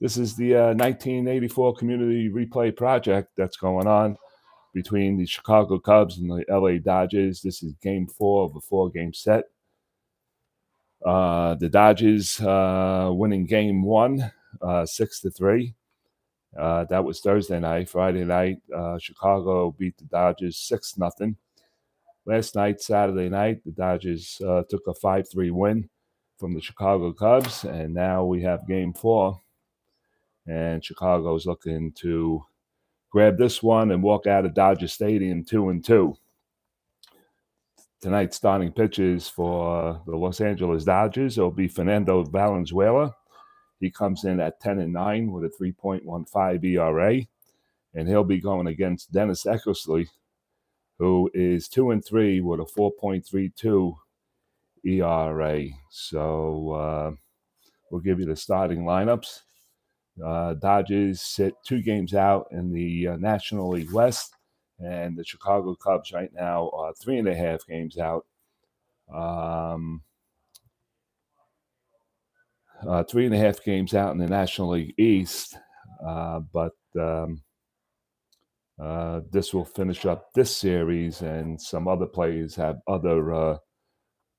This is the 1984 community replay project that's going on between the Chicago Cubs and the LA Dodgers. This is game 4 of a 4-game set. The Dodgers winning game 1, 6-3. That was Thursday night. Friday night, Chicago beat the Dodgers 6-0. Last night, Saturday night, the Dodgers took a 5-3 win from the Chicago Cubs, and now we have game 4. And Chicago's looking to grab this one and walk out of Dodger Stadium 2-2. Tonight's starting pitches for the Los Angeles Dodgers will be Fernando Valenzuela. He comes in at 10-9 with a 3.15 ERA, and he'll be going against Dennis Eckersley, who is 2-3 with a 4.32 ERA. So we'll give you the starting lineups. Dodgers sit 2 games out in the National League West, and the Chicago Cubs right now are 3.5 games out. 3.5 games out in the National League East, but this will finish up this series, and some other players have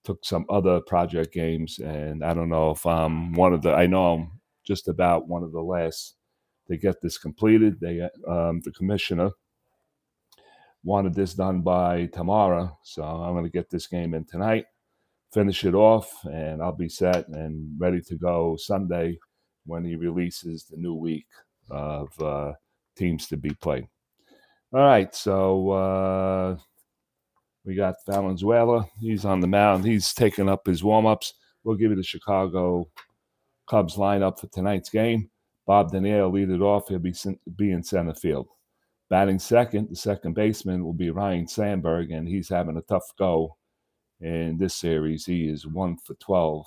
took some other project games, and I don't know if I'm I know I'm just about one of the last to get this completed. The commissioner wanted this done by tomorrow, so I'm going to get this game in tonight, finish it off, and I'll be set and ready to go Sunday when he releases the new week of teams to be played. All right, so we got Valenzuela. He's on the mound. He's taking up his warm-ups. We'll give you the Chicago Cubs lineup for tonight's game. Bob Denier will lead it off. He'll be in center field. Batting second, the second baseman will be Ryan Sandberg, and he's having a tough go in this series. He is 1 for 12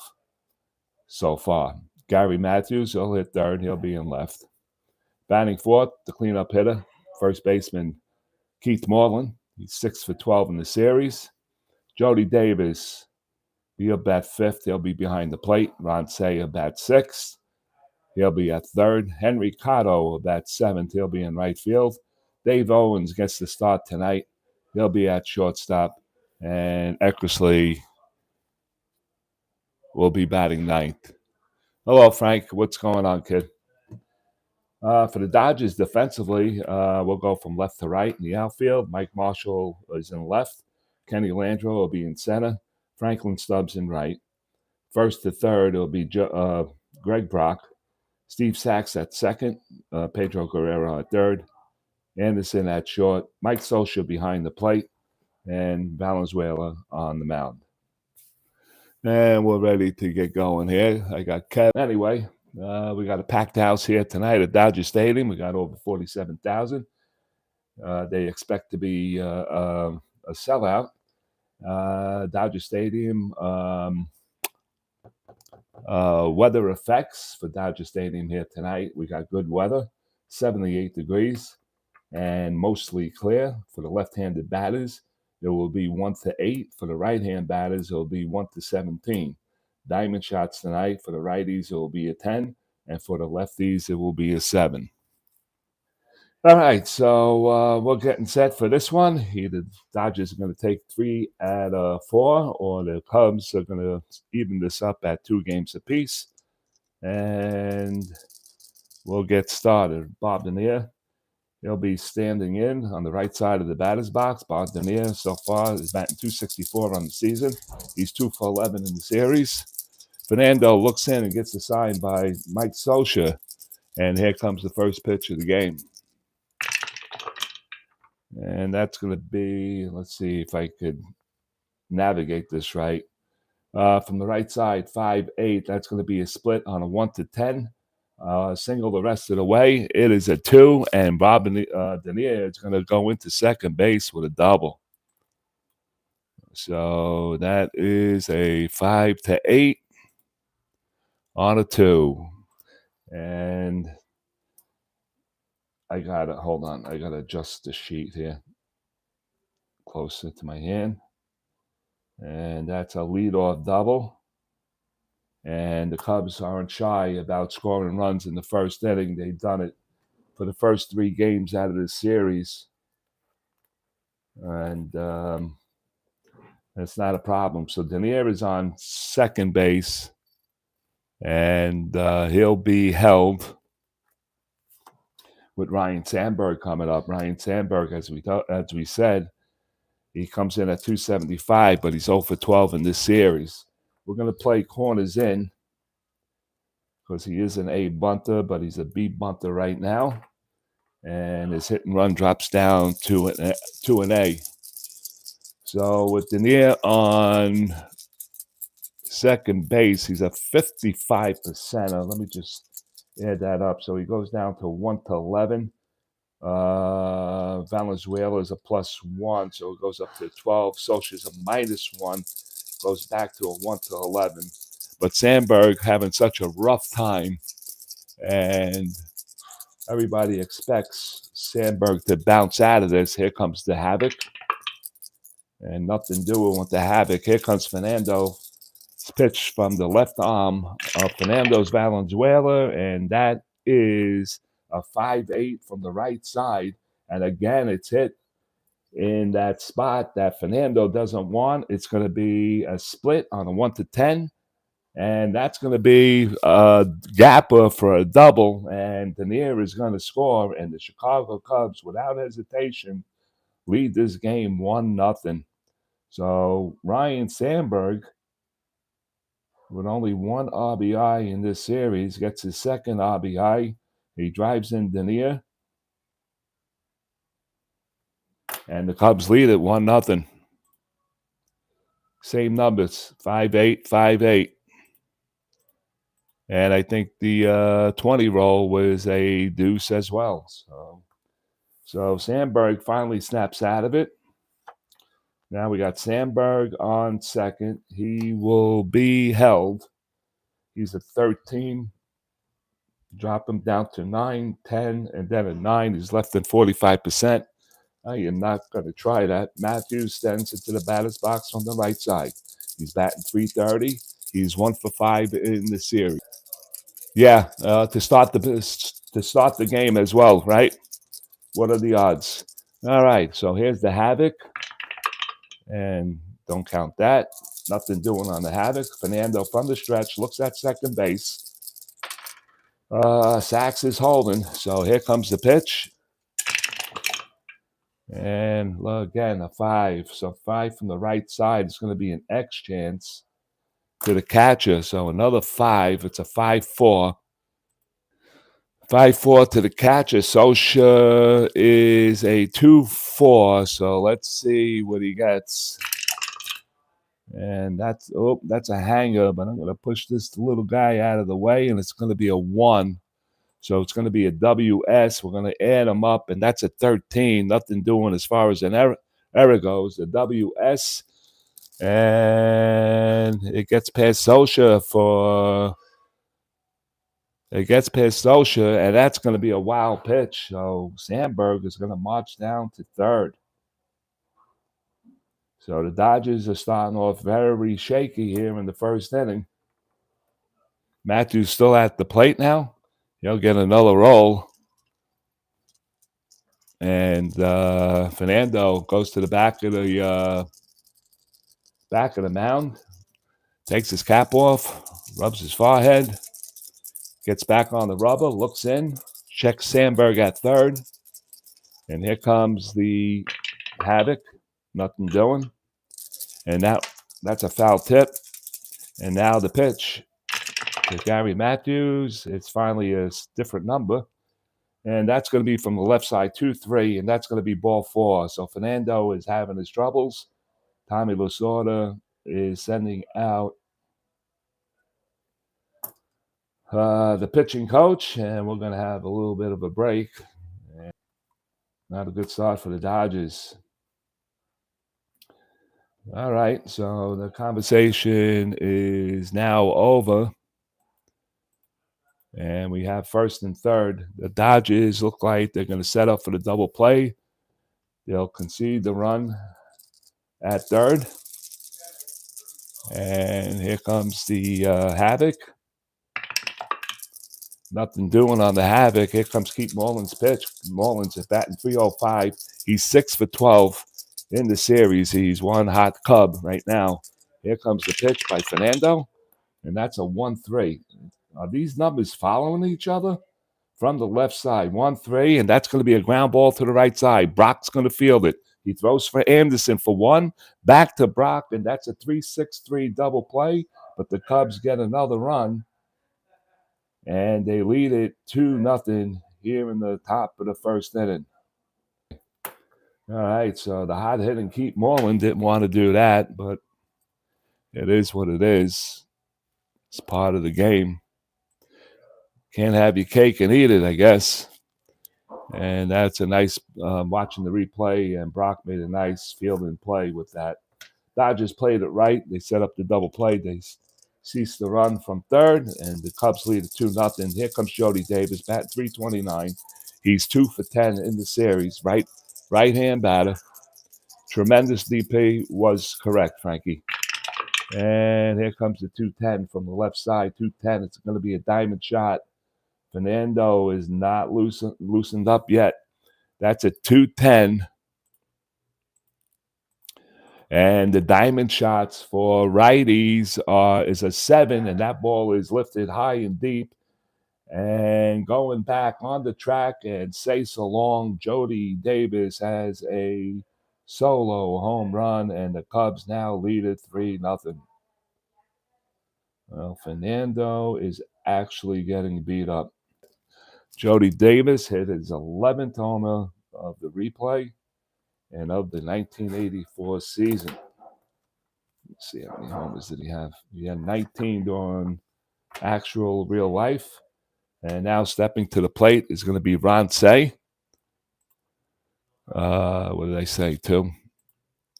so far. Gary Matthews, he'll hit third. He'll be in left. Batting fourth, the cleanup hitter, first baseman Keith Moreland. He's 6 for 12 in the series. Jody Davis, he'll bat fifth. He'll be behind the plate. Ron Sayer bat sixth. He'll be at third. Henry Cotto will bat seventh. He'll be in right field. Dave Owens gets the start tonight. He'll be at shortstop. And Eckersley will be batting ninth. Hello, Frank. What's going on, kid? For the Dodgers defensively, we'll go from left to right in the outfield. Mike Marshall is in left. Kenny Landreau will be in center. Franklin Stubbs in right. First to third, it'll be Greg Brock. Steve Sachs at second. Pedro Guerrero at third. Anderson at short. Mike Scioscia behind the plate. And Valenzuela on the mound. And we're ready to get going here. I got Kev. Anyway, we got a packed house here tonight at Dodger Stadium. We got over 47,000. They expect to be a sellout. Dodger Stadium. Weather effects for Dodger Stadium here tonight. We got good weather, 78 degrees, and mostly clear for the left-handed batters. It will be 1 to 8. For the right-hand batters, it will be 1 to 17. Diamond shots tonight. For the righties, it will be a 10. And for the lefties, it will be a 7. All right, so we're getting set for this one. Either the Dodgers are going to take 3 out of 4, or the Cubs are going to even this up at 2 games apiece. And we'll get started. Bob Denier. He'll be standing in on the right side of the batter's box. Bob Denier so far is batting .264 on the season. He's 2 for 11 in the series. Fernando looks in and gets a sign by Mike Scioscia. And here comes the first pitch of the game. And that's going to be, let's see if I could navigate this right. From the right side, 5-8. That's going to be a split on a 1 to 10. Single the rest of the way. It is a 2, and Bob Denier is going to go into second base with a double. So that is a 5 to 8 on a 2. And I got to, hold on, I got to adjust the sheet here closer to my hand. And that's a leadoff double. And the Cubs aren't shy about scoring runs in the first inning. They've done it for the first 3 games out of this series. And it's not a problem. So Denier is on second base, and he'll be held with Ryan Sandberg coming up. Ryan Sandberg, as we said, he comes in at 275, but he's 0 for 12 in this series. We're going to play corners in because he is an A bunter, but he's a B bunter right now. And his hit and run drops down to an A. So with Denier on second base, he's a 55%. Let me just add that up. So he goes down to 1-11. Valenzuela is a +1, so it goes up to 12. Socha's a -1, goes back to a 1-11. But Sandberg having such a rough time, and everybody expects Sandberg to bounce out of this. Here comes the havoc, and nothing doing with the havoc. Here comes Fernando. Pitch from the left arm of Fernando's Valenzuela, and that is a 5-8 from the right side. And again, it's hit in that spot that Fernando doesn't want. It's going to be a split on a 1-10, and that's going to be a gapper for a double, and Denier is going to score, and the Chicago Cubs, without hesitation, lead this game 1-0. So Ryan Sandberg, with only 1 RBI in this series, gets his second RBI. He drives in Denier, and the Cubs lead it 1-0. Same numbers, 5-8, 5-8. And I think the 20 roll was a deuce as well. So Sandberg finally snaps out of it. Now we got Sandberg on second. He will be held. He's at 13. Drop him down to 9, 10, and then at 9, he's left at 45%. I am not going to try that. Matthews stands into the batter's box on the right side. He's batting .330. He's 1 for 5 in the series. Yeah, to start the game as well, right? What are the odds? All right, so here's the havoc, and don't count that. Nothing doing on the havoc. Fernando from the stretch looks at second base. Sachs is holding, so here comes the pitch. And again, a 5. So 5 from the right side is going to be an X chance to the catcher. So another 5. It's a 5-4. 5-4 to the catcher. Socha is a 2-4. So let's see what he gets. And that's a hanger, but I'm going to push this little guy out of the way, and it's going to be a 1. So it's going to be a WS. We're going to add them up, and that's a 13. Nothing doing as far as an error goes. The WS, and it gets past Socha and that's going to be a wild pitch. So Sandberg is going to march down to third. So the Dodgers are starting off very shaky here in the first inning. Matthews still at the plate now. He'll get another roll. And Fernando goes to the back of the mound, takes his cap off, rubs his forehead, gets back on the rubber, looks in, checks Sandberg at third, and here comes the havoc. Nothing doing. And that's a foul tip. And now the pitch to Gary Matthews. It's finally a different number. And that's going to be from the left side, 2-3, and that's going to be ball 4. So Fernando is having his troubles. Tommy Lasorda is sending out the pitching coach, and we're going to have a little bit of a break. And not a good start for the Dodgers. All right, so the conversation is now over. And we have first and third. The Dodgers look like they're going to set up for the double play. They'll concede the run at third. And here comes the Havoc. Nothing doing on the Havoc. Here comes Keith Mullins' pitch. Mullins at batting 305. He's 6 for 12 in the series. He's one hot Cub right now. Here comes the pitch by Fernando, and that's a 1-3. Are these numbers following each other? From the left side, 1-3, and that's going to be a ground ball to the right side. Brock's going to field it. He throws for Anderson for one, back to Brock, and that's a 3-6-3 double play. But the Cubs get another run, and they lead it 2-0 here in the top of the first inning. All right, so the hot hitting Keith Moreland didn't want to do that, but it is what it is. It's part of the game. Can't have your cake and eat it, I guess. And that's a nice, watching the replay, and Brock made a nice fielding play with that. Dodgers played it right. They set up the double play. They ceased the run from third, and the Cubs lead it 2-0. Here comes Jody Davis, batting 329. He's 2 for 10 in the series. Right-hand batter. Tremendous DP was correct, Frankie. And here comes the 210 from the left side. 210. It's going to be a diamond shot. Fernando is not loosened up yet. That's a 210. And the diamond shots for righties is a 7, and that ball is lifted high and deep. And going back on the track and say so long, Jody Davis has a solo home run, and the Cubs now lead it 3-0. Well, Fernando is actually getting beat up. Jody Davis hit his 11th homer of the replay and of the 1984 season. Let's see how many homers did he have. He had 19 during actual real life. And now stepping to the plate is going to be Ron Say. What did I say, 2?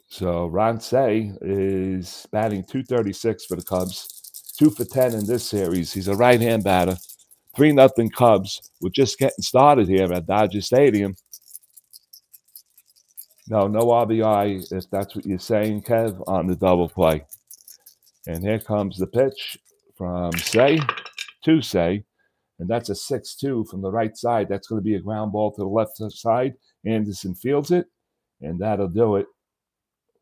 So Ron Say is batting 236 for the Cubs. 2 for 10 in this series. He's a right-hand batter. 3-0 Cubs. We're just getting started here at Dodger Stadium. No RBI, if that's what you're saying, Kev, on the double play. And here comes the pitch from Say to Say, and that's a 6-2 from the right side. That's going to be a ground ball to the left side. Anderson fields it, and that'll do it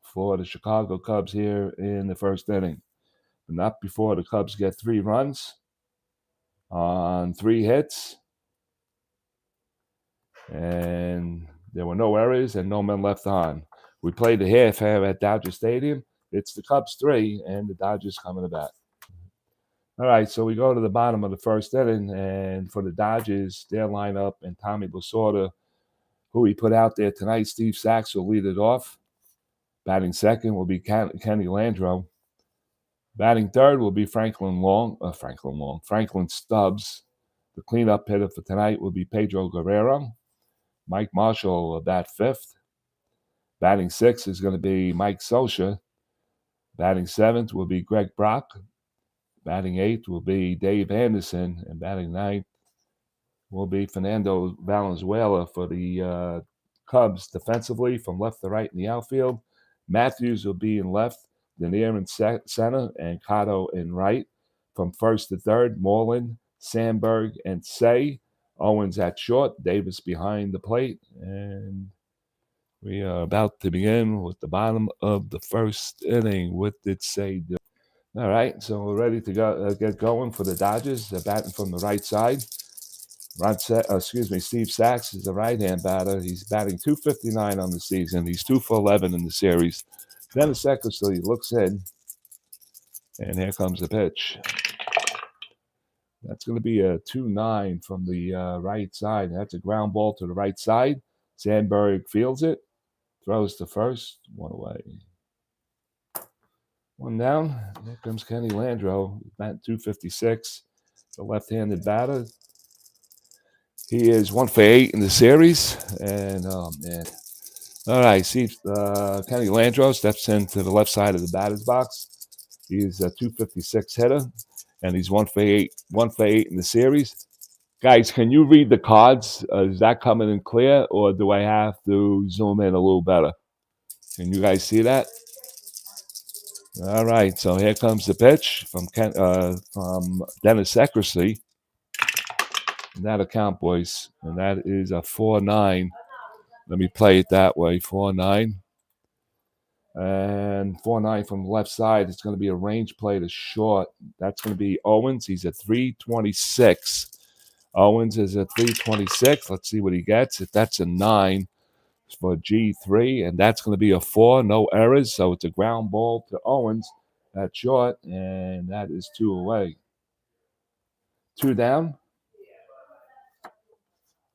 for the Chicago Cubs here in the first inning. But not before the Cubs get 3 runs on 3 hits. And there were no errors and no men left on. We played the half here at Dodger Stadium. It's the Cubs 3 and the Dodgers coming to bat. All right, so we go to the bottom of the first inning, and for the Dodgers, their lineup and Tommy Lasorda, who he put out there tonight, Steve Sachs will lead it off. Batting second will be Kenny Landreau. Batting third will be Franklin Stubbs. The cleanup hitter for tonight will be Pedro Guerrero. Mike Marshall will bat fifth. Batting sixth is going to be Mike Scioscia. Batting seventh will be Greg Brock. Batting eighth will be Dave Anderson. And batting ninth will be Fernando Valenzuela for the Cubs defensively from left to right in the outfield. Matthews will be in left, Denier in center, and Cotto in right. From first to third, Moreland, Sandberg, and Say. Owens at short, Davis behind the plate, and we are about to begin with the bottom of the first inning. What did Say do? All right, so we're ready to go get going for the Dodgers. They're batting from the right side. Steve Sachs is the right-hand batter. He's batting 259 on the season. He's 2 for 11 in the series. Dennis Eckersley looks in, and here comes the pitch. That's going to be a 2-9 from the right side. That's a ground ball to the right side. Sandberg fields it, throws to first, 1 away. 1 down. Here comes Kenny Landreau, batting 256, the left-handed batter. He is 1 for 8 in the series, and oh man! All right, see, Kenny Landreau steps into the left side of the batter's box. He's a 256 hitter, and he's 1 for 8. 1 for 8 in the series. Guys, can you read the cards? Is that coming in clear, or do I have to zoom in a little better? Can you guys see that? All right, so here comes the pitch from Dennis Eckersley. And that'll count, boys. And that is a 4-9. Let me play it that way, 4-9. And 4-9 from the left side. It's going to be a range play to short. That's going to be Owens. He's at 326. Owens is at 326. Let's see what he gets. If that's a 9 for G3, and that's going to be a 4. No errors. So it's a ground ball to Owens. That's short, and that is 2 away. 2 down.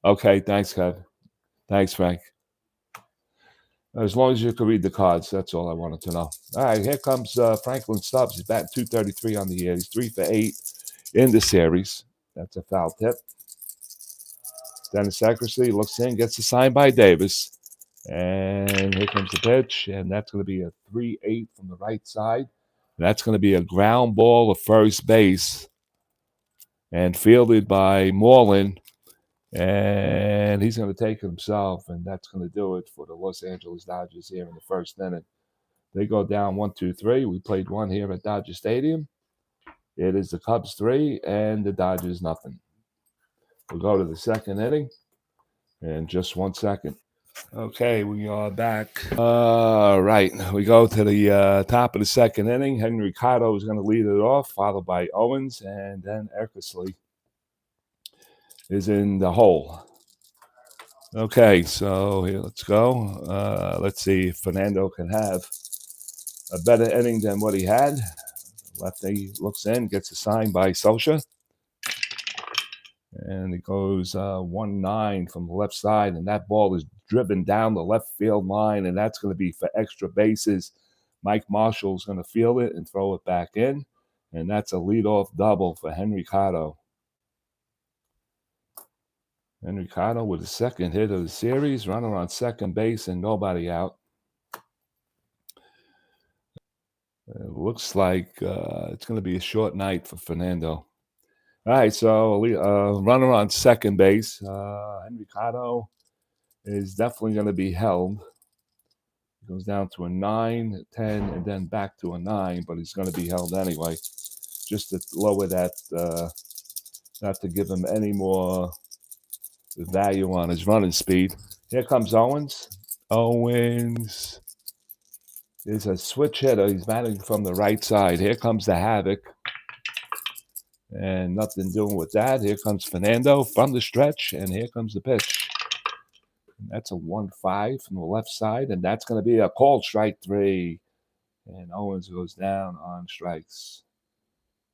Okay, thanks, Kev. Thanks, Frank. As long as you can read the cards, that's all I wanted to know. All right, here comes Franklin Stubbs. He's batting 233 on the year. He's 3 for 8 in the series. That's a foul tip. Dennis Eckersley looks in, gets the sign by Davis. And here comes the pitch, and that's going to be a 3-8 from the right side. That's going to be a ground ball to first base and fielded by Moreland. And he's going to take it himself, and that's going to do it for the Los Angeles Dodgers here in the first inning. They go down 1-2-3. We played one here at Dodger Stadium. It is the Cubs 3 and the Dodgers nothing. We'll go to the second inning in just 1 second. Okay, we are back. All right, we go to the top of the second inning. Henry Cotto is going to lead it off, followed by Owens, and then Eckersley is in the hole. Okay, so here, let's go. Let's see if Fernando can have a better inning than what he had. Lefty looks in, gets a sign by Socha. And it goes 1-9 from the left side, and that ball is driven down the left field line, and that's going to be for extra bases. Mike Marshall's going to field it and throw it back in, and that's a leadoff double for Henry Cotto. Henry Cotto with the second hit of the series, runner on second base and nobody out. It looks like it's going to be a short night for Fernando. All right, so runner on second base. Henry Cotto is definitely going to be held. It goes down to a 9, 10, and then back to a 9, but he's going to be held anyway, just to lower that, not to give him any more value on his running speed. Here comes Owens. Owens is a switch hitter. He's batting from the right side. Here comes the Havoc. And nothing doing with that. Here comes Fernando from the stretch, and here comes the pitch. And that's a 1-5 from the left side, and that's going to be a called strike 3. And Owens goes down on strikes.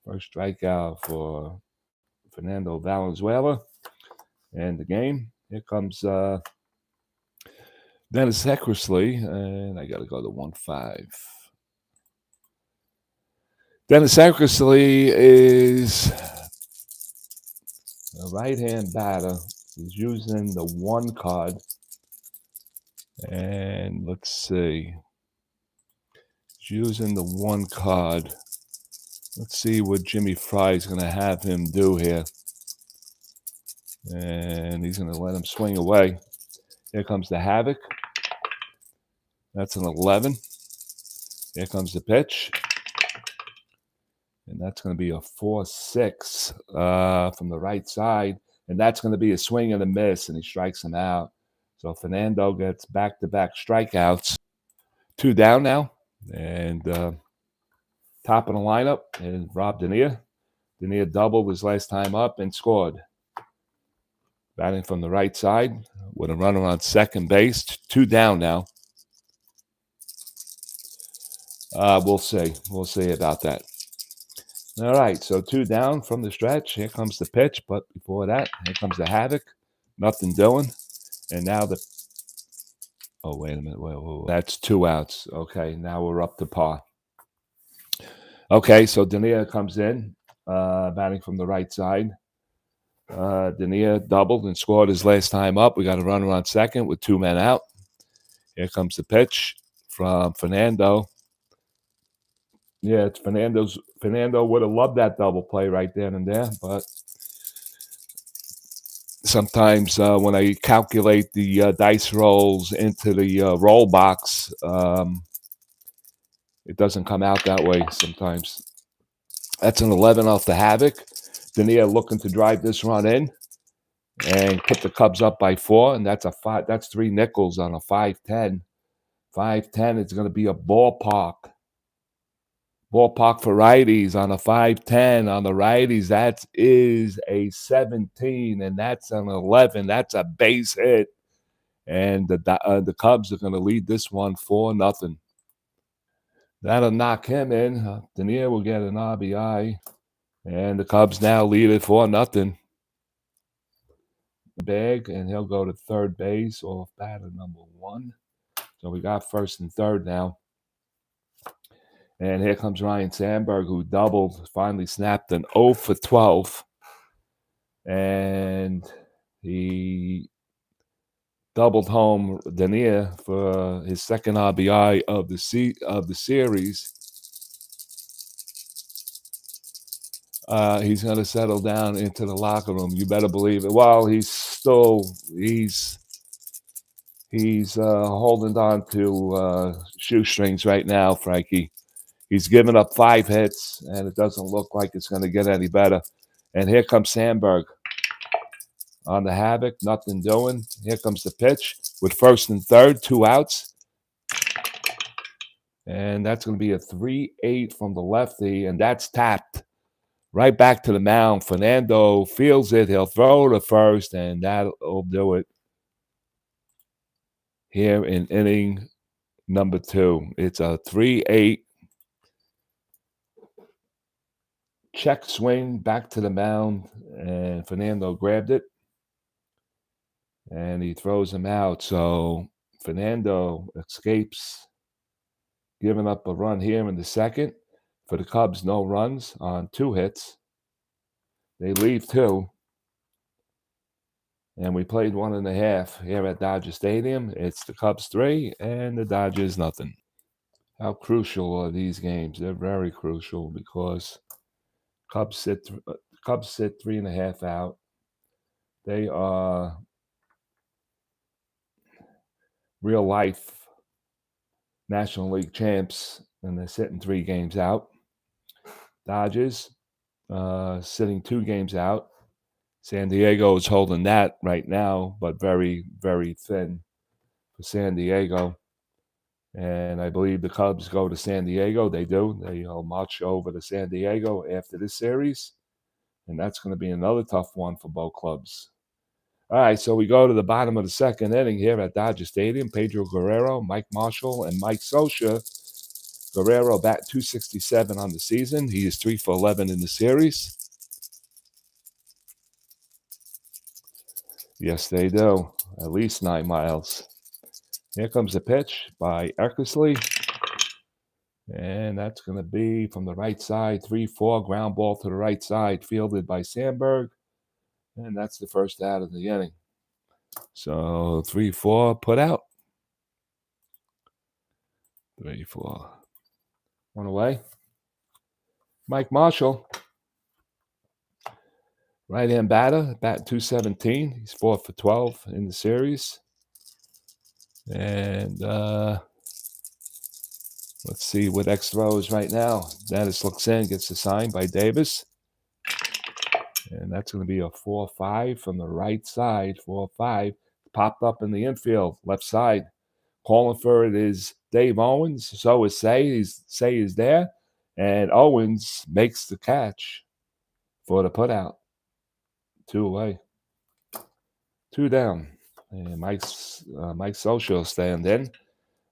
First strikeout for Fernando Valenzuela. And the game. Here comes Dennis Eckersley, and I got to go to 1-5. Dennis Eckersley is a right-hand batter. He's using the 1 card. And let's see. He's using the 1 card. Let's see what Jimmy Fry is going to have him do here. And he's going to let him swing away. Here comes the Havoc. That's an 11. Here comes the pitch. And that's going to be a 4-6 from the right side. And that's going to be a swing and a miss, and he strikes him out. So Fernando gets back-to-back strikeouts. 2 down now. And top of the lineup is Rob Denia. Denia doubled his last time up and scored. Batting from the right side with a runner on second base. 2 down now. We'll see. We'll see about that. All right, so 2 down from the stretch. Here comes the pitch, but before that, here comes the Havoc. Nothing doing. And now the... Oh, wait a minute. Wait. That's 2 outs. Okay, now we're up to par. Okay, so Denia comes in, batting from the right side. Denia doubled and scored his last time up. We got a runner on second with 2 men out. Here comes the pitch from Fernando. Yeah, it's Fernando's. Fernando would have loved that double play right then and there, but sometimes when I calculate the dice rolls into the roll box, It doesn't come out that way sometimes. That's an 11 off the Havoc. Dania looking to drive this run in and put the Cubs up by 4, and that's a 5. That's 3 nickels on a 5-10. 5-10. It's going to be a ballpark. Ballpark for righties on a 5-10. On the righties, that is a 17, and that's an 11. That's a base hit. And the Cubs are going to lead this one 4-0. That'll knock him in. Dania will get an RBI. And the Cubs now lead it 4-0. Bag, and he'll go to third base off batter number 1. So we got first and third now. And here comes Ryan Sandberg, who doubled, finally snapped an 0 for 12. And he doubled home Dania for his second RBI of the series. He's going to settle down into the locker room. You better believe it. Well, he's holding on to shoestrings right now, Frankie. He's given up 5 hits, and it doesn't look like it's going to get any better. And here comes Sandberg on the Havoc, nothing doing. Here comes the pitch with first and third, 2 outs. And that's going to be a 3-8 from the lefty, and that's tapped right back to the mound. Fernando feels it. He'll throw to first, and that'll do it here in inning number 2. It's a 3-8. Check swing back to the mound, and Fernando grabbed it, and he throws him out. So Fernando escapes, giving up a run here in the second. For the Cubs, no runs on 2 hits. They leave 2. And we played 1.5 here at Dodger Stadium. It's the Cubs 3 and the Dodgers nothing. How crucial are these games? They're very crucial because Cubs sit 3.5 out. They are real life National League champs, and they're sitting 3 games out. Dodgers sitting 2 games out. San Diego is holding that right now, but very, very thin for San Diego. And I believe the Cubs go to San Diego. They do. They'll march over to San Diego after this series. And that's going to be another tough one for both clubs. All right, so we go to the bottom of the second inning here at Dodger Stadium. Pedro Guerrero, Mike Marshall, and Mike Scioscia. Guerrero bat .267 on the season. He is 3 for 11 in the series. Yes, they do. At least 9 miles. Here comes the pitch by Eckersley. And that's going to be from the right side, 3-4, ground ball to the right side, fielded by Sandberg. And that's the first out of the inning. So 3-4, put out. 3-4. 1 away. Mike Marshall, right-hand batter, bat .217. He's 4 for 12 in the series. And let's see what X throws right now. Dennis looks in, gets the sign by Davis. And that's going to be a 4-5 from the right side. 4-5. Popped up in the infield, left side. Calling for it is Dave Owens. So is Say. Say is there. And Owens makes the catch for the putout. 2 away. 2 down. And Mike Scioscia stand in.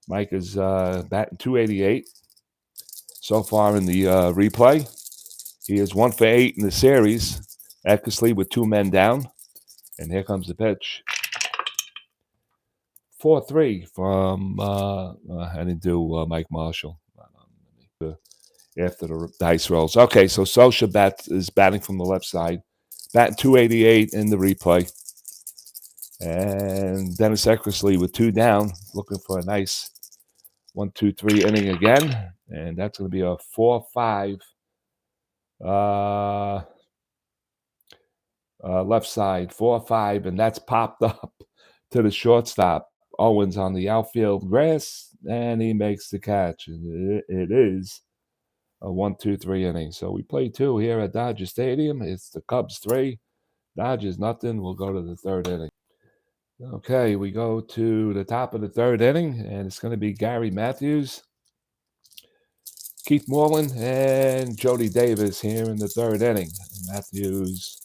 Mike is batting .288 so far in the replay. He is 1 for 8 in the series. Eckersley with 2 men down. And here comes the pitch. 4-3 from, I didn't do Mike Marshall after the dice rolls. Okay, so Scioscia is batting from the left side. Batting .288 in the replay. And Dennis Eckersley with 2 down, looking for a nice 1-2-3 inning again. And that's going to be a 4-5 left side, 4-5, and that's popped up to the shortstop. Owens on the outfield grass, and he makes the catch. And it is a 1-2-3 inning. So we play 2 here at Dodger Stadium. It's the Cubs 3, Dodgers nothing. We'll go to the 3rd inning. Okay, we go to the top of the 3rd inning, and it's going to be Gary Matthews, Keith Moreland, and Jody Davis here in the 3rd inning. Matthews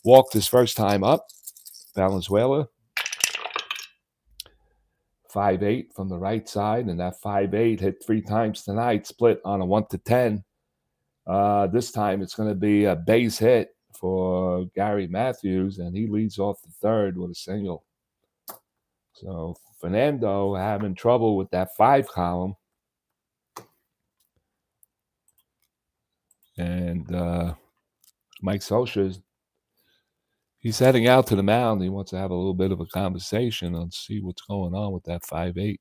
walked his first time up. Valenzuela, 5-8 from the right side, and that 5-8 hit 3 times tonight, split on a 1-10. This time it's going to be a base hit for Gary Matthews, and he leads off the 3rd with a single. So Fernando having trouble with that 5 column. And Mike Scioscia, he's heading out to the mound. He wants to have a little bit of a conversation and see what's going on with that 5-8.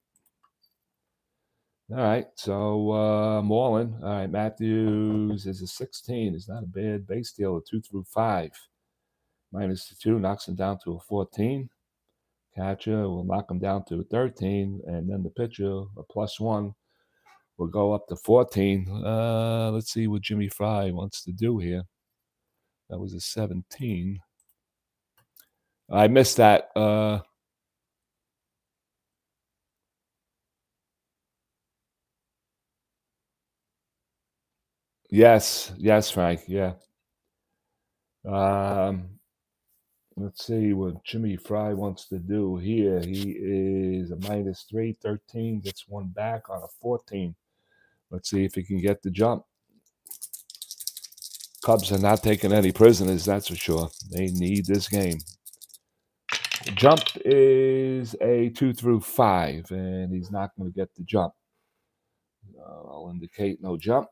All right, so Moreland. All right, Matthews is a 16. It's not a bad base stealer, 2 through 5. Minus the 2 knocks him down to a 14. Catcher will knock him down to a 13, and then the pitcher, a +1, will go up to 14. Let's see what Jimmy Fry wants to do here. That was a 17. I missed that. Yes, Frank. Yeah. Let's see what Jimmy Fry wants to do here. He is a -3, 13, gets 1 back on a 14. Let's see if he can get the jump. Cubs are not taking any prisoners, that's for sure. They need this game. Jump is a 2 through 5, and he's not going to get the jump. I'll indicate no jump.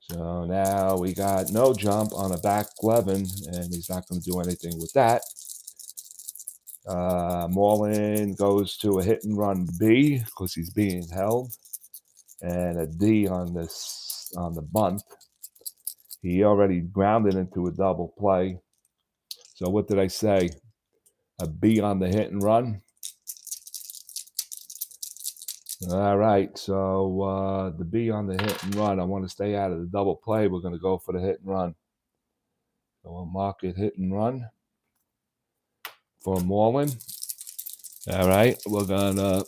So now we got no jump on a back 11, and he's not going to do anything with that. Moreland goes to a hit and run B because he's being held, and a D on the bunt. He already grounded into a double play. So what did I say? A B on the hit and run. All right, so the B on the hit and run. I want to stay out of the double play. We're going to go for the hit and run. So we'll mark it hit and run for Moreland. All right, we're going to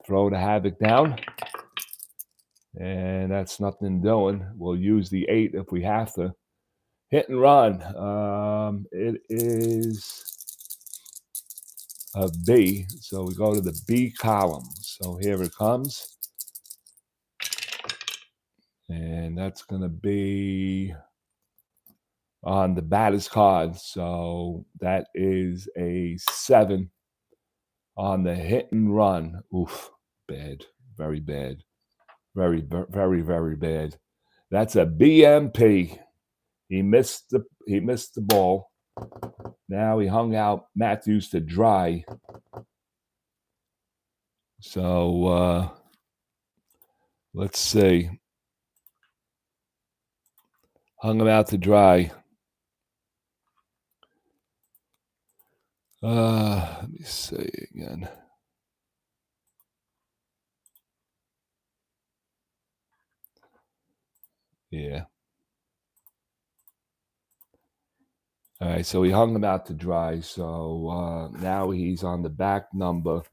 throw the Havoc down. And that's nothing doing. We'll use the 8 if we have to. Hit and run. It is a B. So we go to the B column. So here it comes. And that's going to be on the batter's card. So that is a 7 on the hit and run. Oof, bad. Very bad. Very, very, very bad. That's a BMP. He missed the ball. Now he hung out Matthews to dry. So let's see. Hung him out to dry. Let me see again. Yeah. All right, so he hung him out to dry. So now he's on the back number.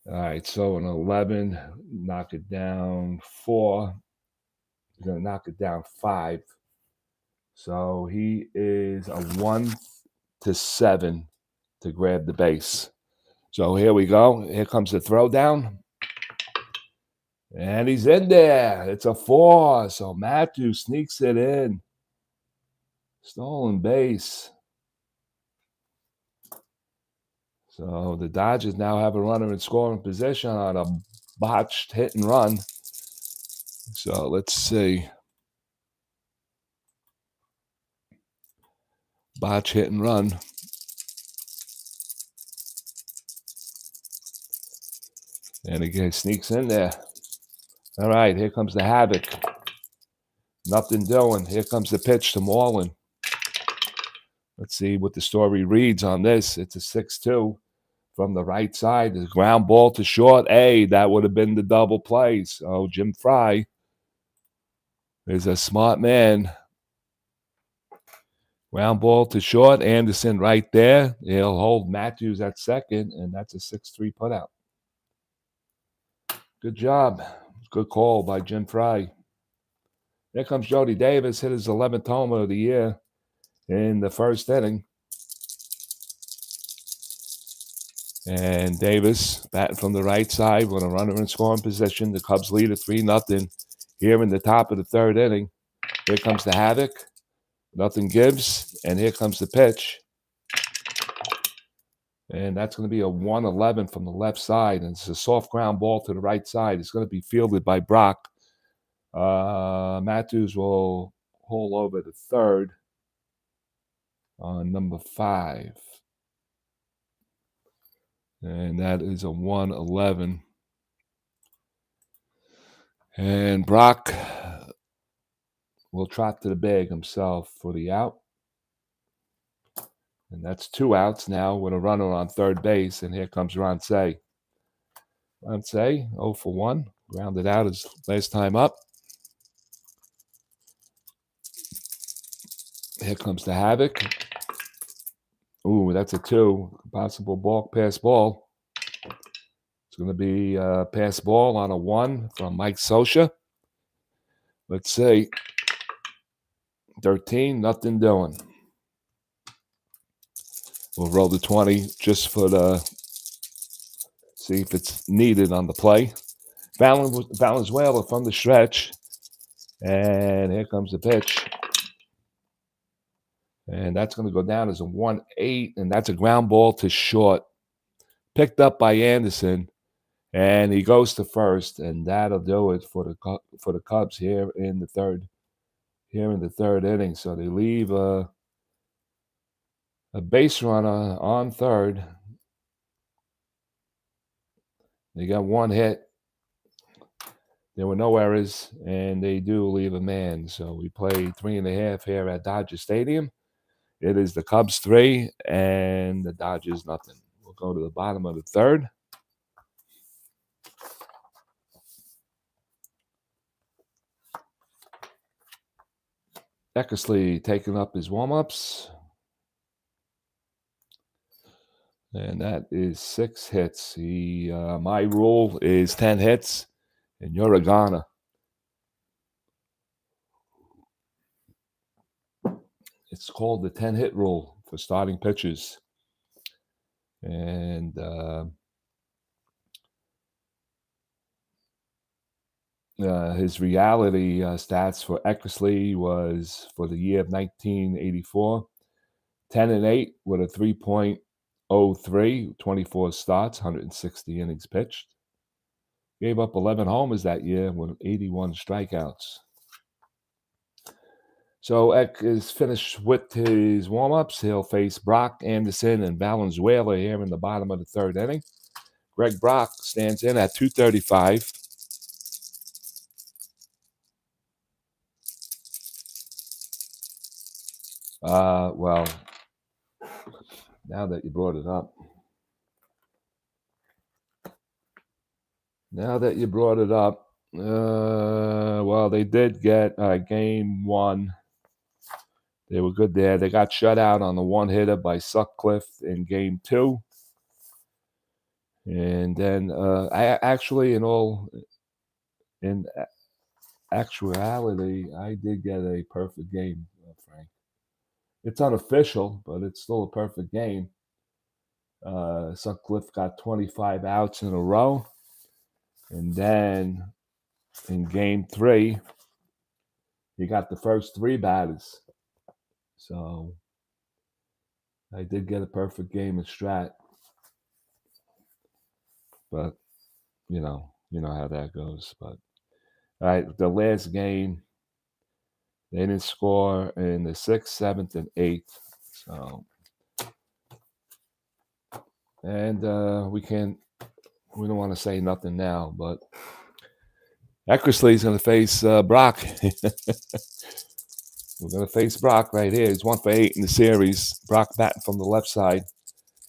All right, so an 11, knock it down 4. He's going to knock it down 5. So he is a 1-7 to grab the base. So here we go. Here comes the throw down. And he's in there. It's a 4. So Matthews sneaks it in. Stolen base. So the Dodgers now have a runner in scoring position on a botched hit and run. So let's see. Botch hit and run. And again, sneaks in there. All right, here comes the Havoc. Nothing doing. Here comes the pitch to Moreland. Let's see what the story reads on this. It's a 6-2 from the right side. The ground ball to short. Hey, that would have been the double play. So Jim Fry is a smart man. Ground ball to short. Anderson right there. He'll hold Matthews at second, and that's a 6-3 putout. Good job. Good call by Jim Fry. There comes Jody Davis, hit his 11th homer of the year in the first inning. And Davis batting from the right side with a runner in scoring position. The Cubs lead at 3-0 here in the top of the third inning. Here comes the havoc. Nothing gives. And here comes the pitch. And that's going to be a 1-11 from the left side. And it's a soft ground ball to the right side. It's going to be fielded by Brock. Matthews will haul over to third on number 5. And that is a 1-11. And Brock will trot to the bag himself for the out. And that's 2 outs now with a runner on third base. And here comes Rancé. Rancé, 0 for 1. Grounded out his last time up. Here comes the havoc. Ooh, that's a 2. Possible ball, pass ball. It's going to be a pass ball on a 1 from Mike Scioscia. Let's see. 13, nothing doing. We'll roll the 20 just for the see if it's needed on the play. Valenzuela from the stretch. And here comes the pitch. And that's going to go down as a 1-8, and that's a ground ball to short. Picked up by Anderson, and he goes to first, and that'll do it for the Cubs here in the third inning. So they leave a base runner on third. They got 1 hit. There were no errors, and they do leave a man. So we play 3.5 here at Dodger Stadium. It is the Cubs 3 and the Dodgers nothing. We'll go to the bottom of the third. Eckersley taking up his warm-ups. And that is 6 hits. My rule is 10 hits, and you're a goner. It's called the 10-hit rule for starting pitchers. And his reality stats for Eckersley was for the year of 1984, 10-8 with a 3.03, 24 starts, 160 innings pitched. Gave up 11 homers that year with 81 strikeouts. So Eck is finished with his warm-ups. He'll face Brock, Anderson, and Valenzuela here in the bottom of the third inning. Greg Brock stands in at 235. Well, now that you brought it up. Well, they did get game 1. They were good there. They got shut out on the 1-hitter by Sutcliffe in game 2. And then in actuality, I did get a perfect game, Frank. It's unofficial, but it's still a perfect game. Sutcliffe got 25 outs in a row. And then in game 3, he got the first 3 batters. So I did get a perfect game at Strat. But, you know how that goes. But, all right, the last game, they didn't score in the 6th, 7th, and 8th. So, and we don't want to say nothing now, but Eckersley's going to face Brock. We're going to face Brock right here. He's 1 for 8 in the series. Brock batting from the left side.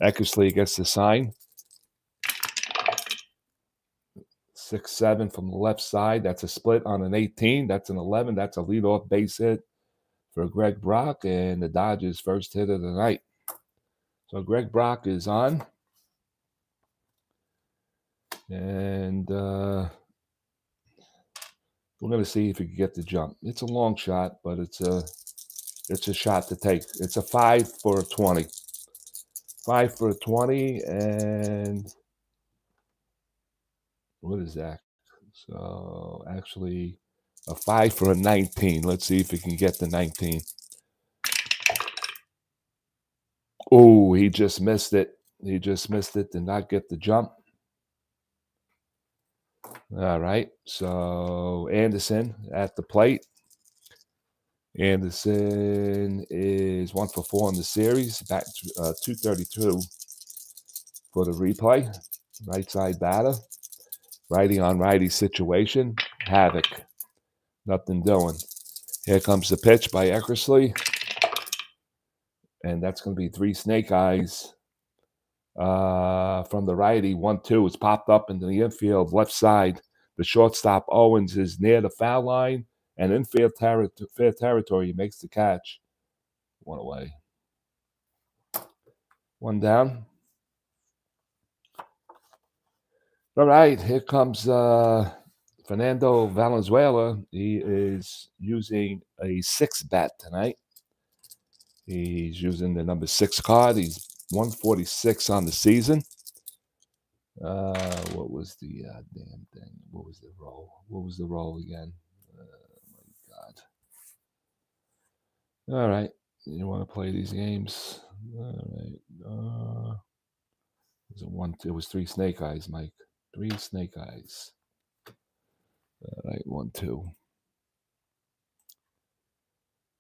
Eckersley gets the sign. 6-7 from the left side. That's a split on an 18. That's an 11. That's a leadoff base hit for Greg Brock, and the Dodgers' first hit of the night. So Greg Brock is on. And we're going to see if he can get the jump. It's a long shot, but it's a shot to take. It's a 5 for a 20. 5 for a 20, and what is that? So actually a 5 for a 19. Let's see if he can get the 19. Oh, he just missed it. He just missed it. Did not get the jump. All right. So Anderson at the plate. Anderson is 1 for 4 in the series. Back 232 for the replay. Right side batter. Righty on righty situation. Havoc. Nothing doing. Here comes the pitch by Eckersley. And that's going to be 3 snake eyes from the righty. 1-2. It's popped up into the infield left side. The shortstop Owens is near the foul line and infield fair territory. He makes the catch. 1 away. 1 down. All right, here comes Fernando Valenzuela. He is using a 6 bat tonight. He's using the number 6 card. He's 146 on the season. What was the damn thing? What was the roll? What was the roll again? My God. All right. You want to play these games? All right. Was it 1-2? It was 3 snake eyes, Mike. 3 snake eyes. All right, 1-2.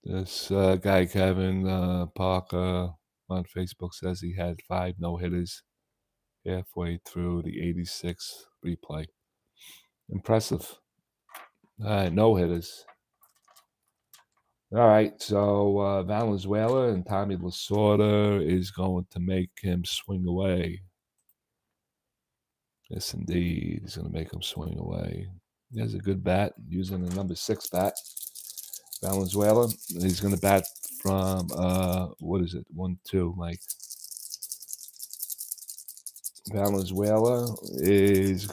This guy, Kevin Parker, on Facebook says he had 5 no-hitters halfway through the 86 replay. Impressive. All right, no-hitters. All right, so Valenzuela and Tommy Lasorda is going to make him swing away. Yes, indeed. He's going to make him swing away. He has a good bat, using the number 6 bat. Valenzuela, he's going to bat from, what is it, 1-2, Mike. Valenzuela is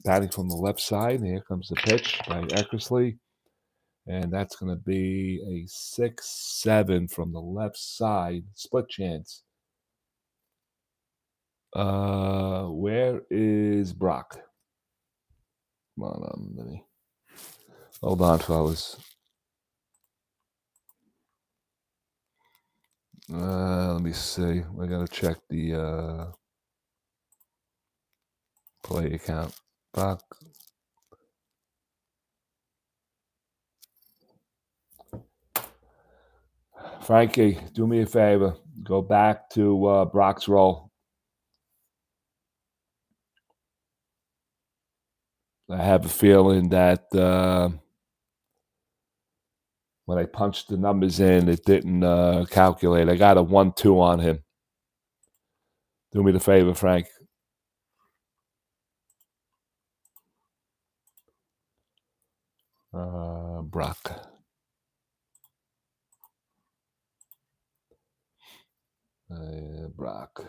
batting from the left side. And here comes the pitch by Eckersley. And that's going to be a 6-7 from the left side. Split chance. Where is Brock? Come on, let me. Hold on, fellas. Let me see. I got to check the play account. Brock. Frankie, do me a favor. Go back to Brock's role. I have a feeling that when I punched the numbers in, it didn't calculate. I got a 1-2 on him. Do me the favor, Frank. Brock. Brock.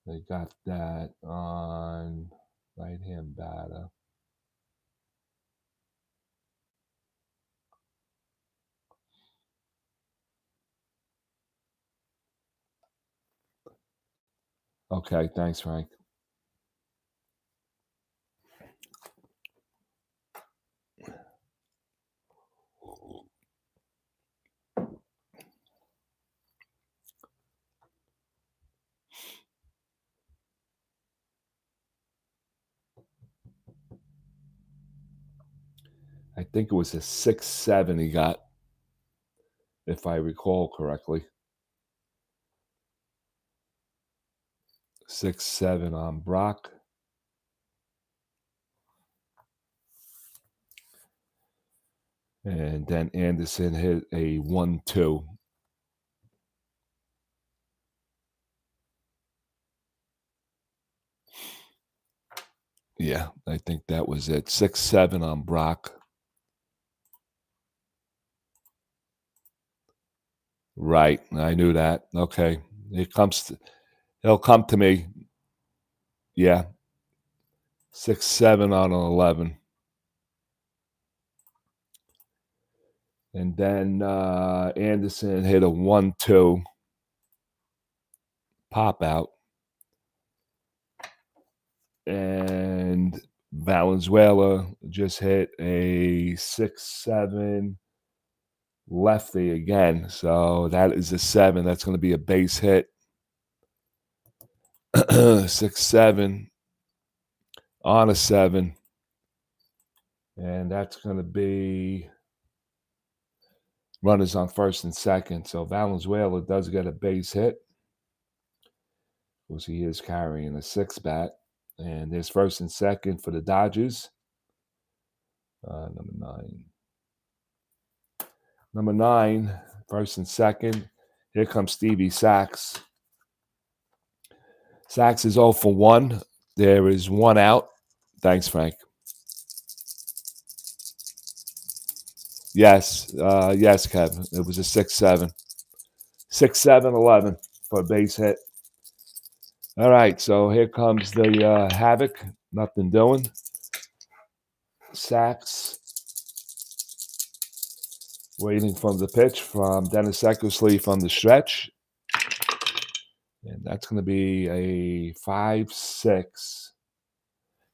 They got that on right-hand batter. Okay, thanks, Frank. I think it was a 6-7 he got, if I recall correctly. 6-7 on Brock. And then Anderson hit a 1-2. Yeah, I think that was it. 6-7 on Brock. Right. I knew that. Okay. He'll come to me. Yeah. 6-7 on an 11. And then Anderson hit a 1-2 pop out. And Valenzuela just hit a 6-7 lefty again. So that is a 7. That's going to be a base hit. 6-7 on a 7. And that's going to be runners on first and second. So Valenzuela does get a base hit. Because he is carrying a 6 bat. And there's first and second for the Dodgers. Number 9. Number 9, first and second. Here comes Stevie Sachs. Sachs is 0 for 1. There is 1 out. Thanks, Frank. Yes, yes, Kevin. It was a 6-7. 6-7, 11 for a base hit. All right, so here comes the Havoc. Nothing doing. Sachs waiting from the pitch from Dennis Eckersley from the stretch. And that's going to be a 5-6.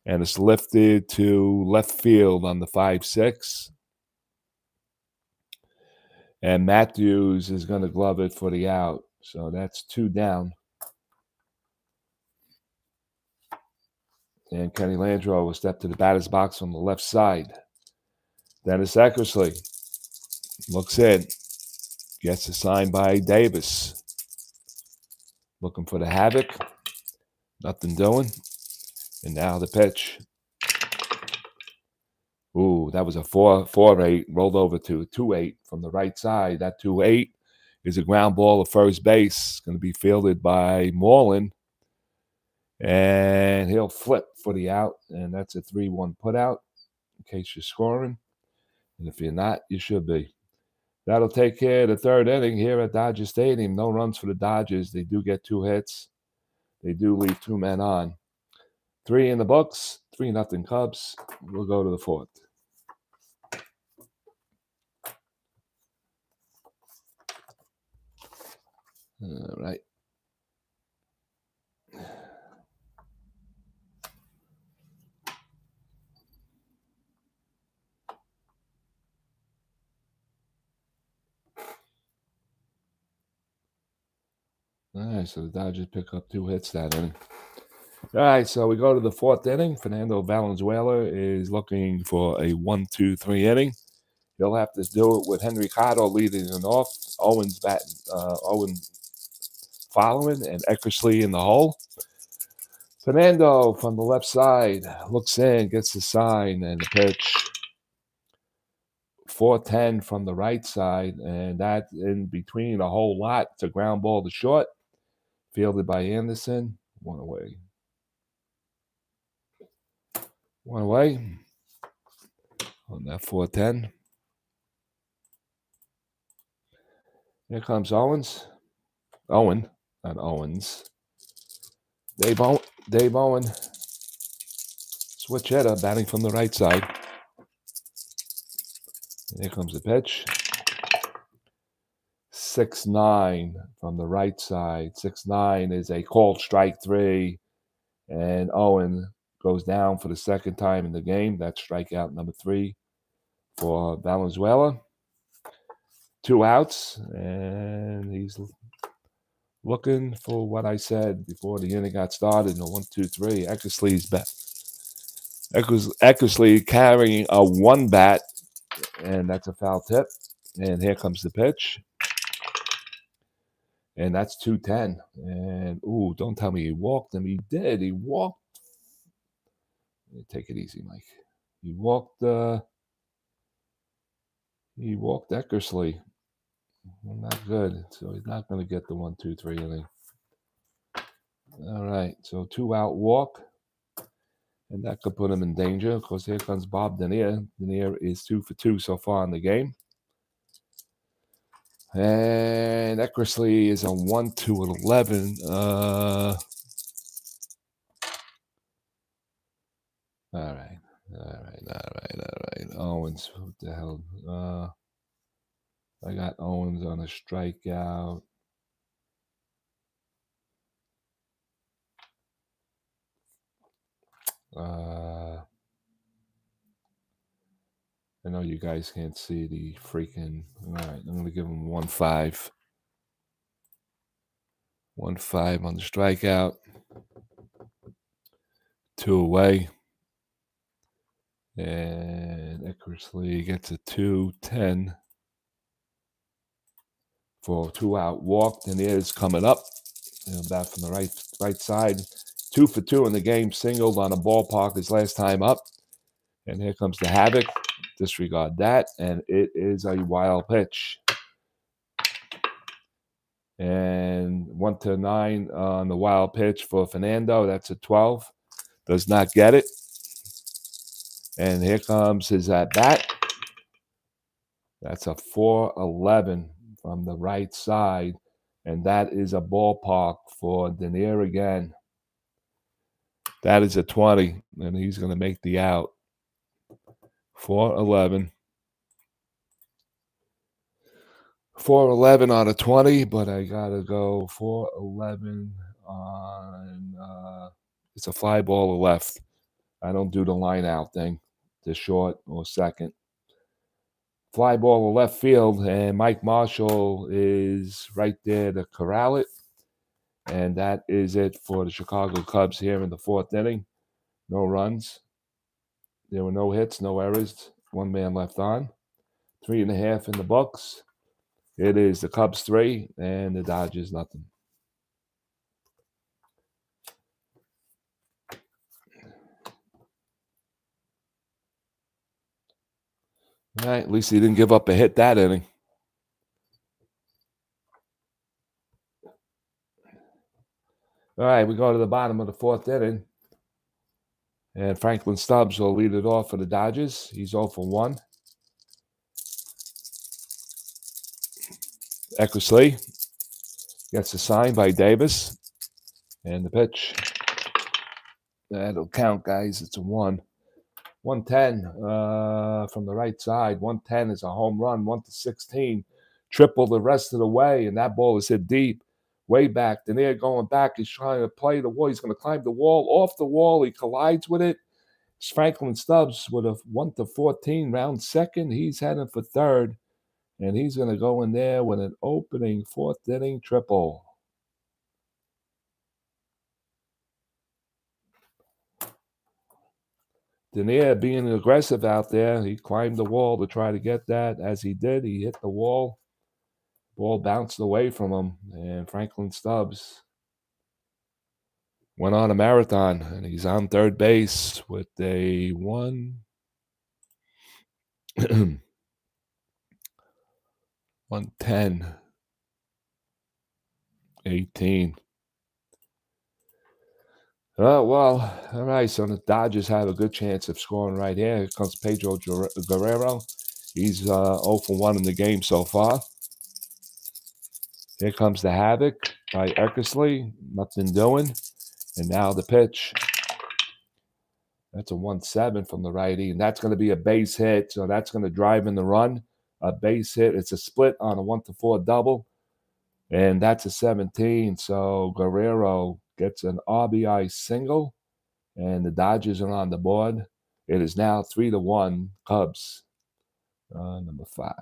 And it's lifted to left field on the 5-6. And Matthews is going to glove it for the out. So that's 2 down. And Kenny Landreau will step to the batter's box on the left side. Dennis Eckersley looks in. Gets a sign by Davis. Looking for the Havoc. Nothing doing. And now the pitch. Ooh, that was a 4-8. Rolled over to a 2-8 from the right side. That 2-8 is a ground ball at first base. It's going to be fielded by Moreland. And he'll flip for the out. And that's a 3-1 put out in case you're scoring. And if you're not, you should be. That'll take care of the third inning here at Dodger Stadium. No runs for the Dodgers. They do get 2 hits. They do leave 2 men on. 3 in the books. 3-0 Cubs. We'll go to the 4th. All right. All right, so the Dodgers pick up 2 hits that inning. All right, so we go to the 4th inning. Fernando Valenzuela is looking for a 1-2-3 inning. He'll have to do it with Henry Cotto leading it off. Owen following, and Eckersley in the hole. Fernando from the left side looks in, gets the sign, and the pitch. 4-10 from the right side, and that in between a whole lot. It's a ground ball to short. Fielded by Anderson. 1 away. 1 away on that 4-10. Here comes Owens. Owen, not Owens. Dave Owen. Switch hitter, batting from the right side. And here comes the pitch. 6-9 from the right side. 6-9 is a called strike 3. And Owen goes down for the second time in the game. That's strikeout number 3 for Valenzuela. 2 outs, and he's looking for what I said before the inning got started. No 1-2-3. Eckersley's bat. Eckersley carrying a 1 bat, and that's a foul tip. And here comes the pitch. And that's 2-10. And, ooh, don't tell me he walked him. He did. He walked. Take it easy, Mike. He walked He walked Eckersley. Well, not good. So he's not going to get the 1, 2, 3 inning. All right. So 2-out walk. And that could put him in danger. Of course, here comes Bob Denier. Denier is 2 for 2 so far in the game. And Eckersley is a 1 to 11. All right. Owens, what the hell? I got Owens on a strikeout. I know you guys can't see the freaking. All right, I'm going to give him 1-5. 1-5 on the strikeout. 2 away. And Eckersley gets a 2-10 for a 2-out walk. And he is coming up. Back from the right side. 2 for 2 in the game. Singled on a ballpark his last time up. And here comes the havoc. Disregard that. And it is a wild pitch. And 1-9 on the wild pitch for Fernando. That's a 12. Does not get it. And here comes his at-bat. That's a 4-11 from the right side. And that is a ballpark for Denier again. That is a 20. And he's going to make the out. 4-11. 4-11 on a 20, but I got to go 4-11 on it's a fly ball to left. I don't do the line out thing, to short or second. Fly ball to left field, and Mike Marshall is right there to corral it. And that is it for the Chicago Cubs here in the 4th inning. No runs. There were no hits, no errors. 1 man left on. 3.5 in the books. It is the Cubs 3 and the Dodgers nothing. All right, at least he didn't give up a hit that inning. All right, we go to the bottom of the 4th inning. And Franklin Stubbs will lead it off for the Dodgers. He's 0 for 1. Eckersley gets a sign by Davis. And the pitch. That'll count, guys. It's a 1. 110 from the right side. 110 is a home run. 1-16. Triple the rest of the way. And that ball is hit deep. Way back. Denier going back. He's trying to play the wall. He's going to climb the wall. Off the wall. He collides with it. It's Franklin Stubbs with a 1-14 round second. He's heading for third. And he's going to go in there with an opening 4th inning triple. Denier being aggressive out there. He climbed the wall to try to get that. As he did, he hit the wall. Ball bounced away from him. And Franklin Stubbs went on a marathon. And he's on third base with a 110. 18. Oh, well, all right. So the Dodgers have a good chance of scoring right here. Here comes Pedro Guerrero. He's 0 for 1 in the game so far. Here comes the havoc by Eckersley. Nothing doing. And now the pitch. That's a 1-7 from the righty. And that's going to be a base hit. So that's going to drive in the run. A base hit. It's a split on a 1-4 double. And that's a 17. So Guerrero gets an RBI single. And the Dodgers are on the board. It is now 3-1 Cubs. Number 5.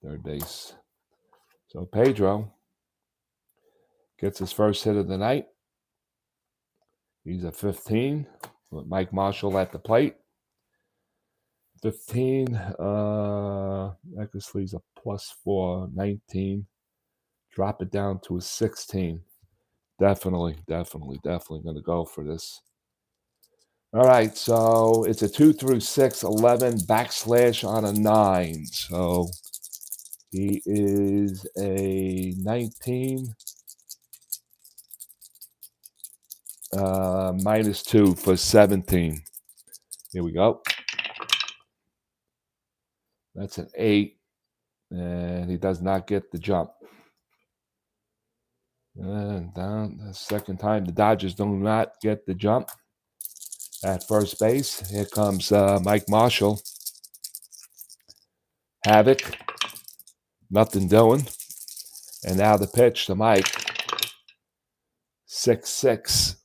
Third base. So Pedro gets his first hit of the night. He's a 15 with Mike Marshall at the plate. 15. Eckersley's a +4, 19. Drop it down to a 16. Definitely going to go for this. All right, so it's a 2 through 6, 11 backslash on a 9. So he is a 19 minus 2 for 17. Here we go. That's an 8, and he does not get the jump. And down the second time, the Dodgers do not get the jump at first base. Here comes Mike Marshall. Havoc. Nothing doing. And now the pitch to Mike. 6-6.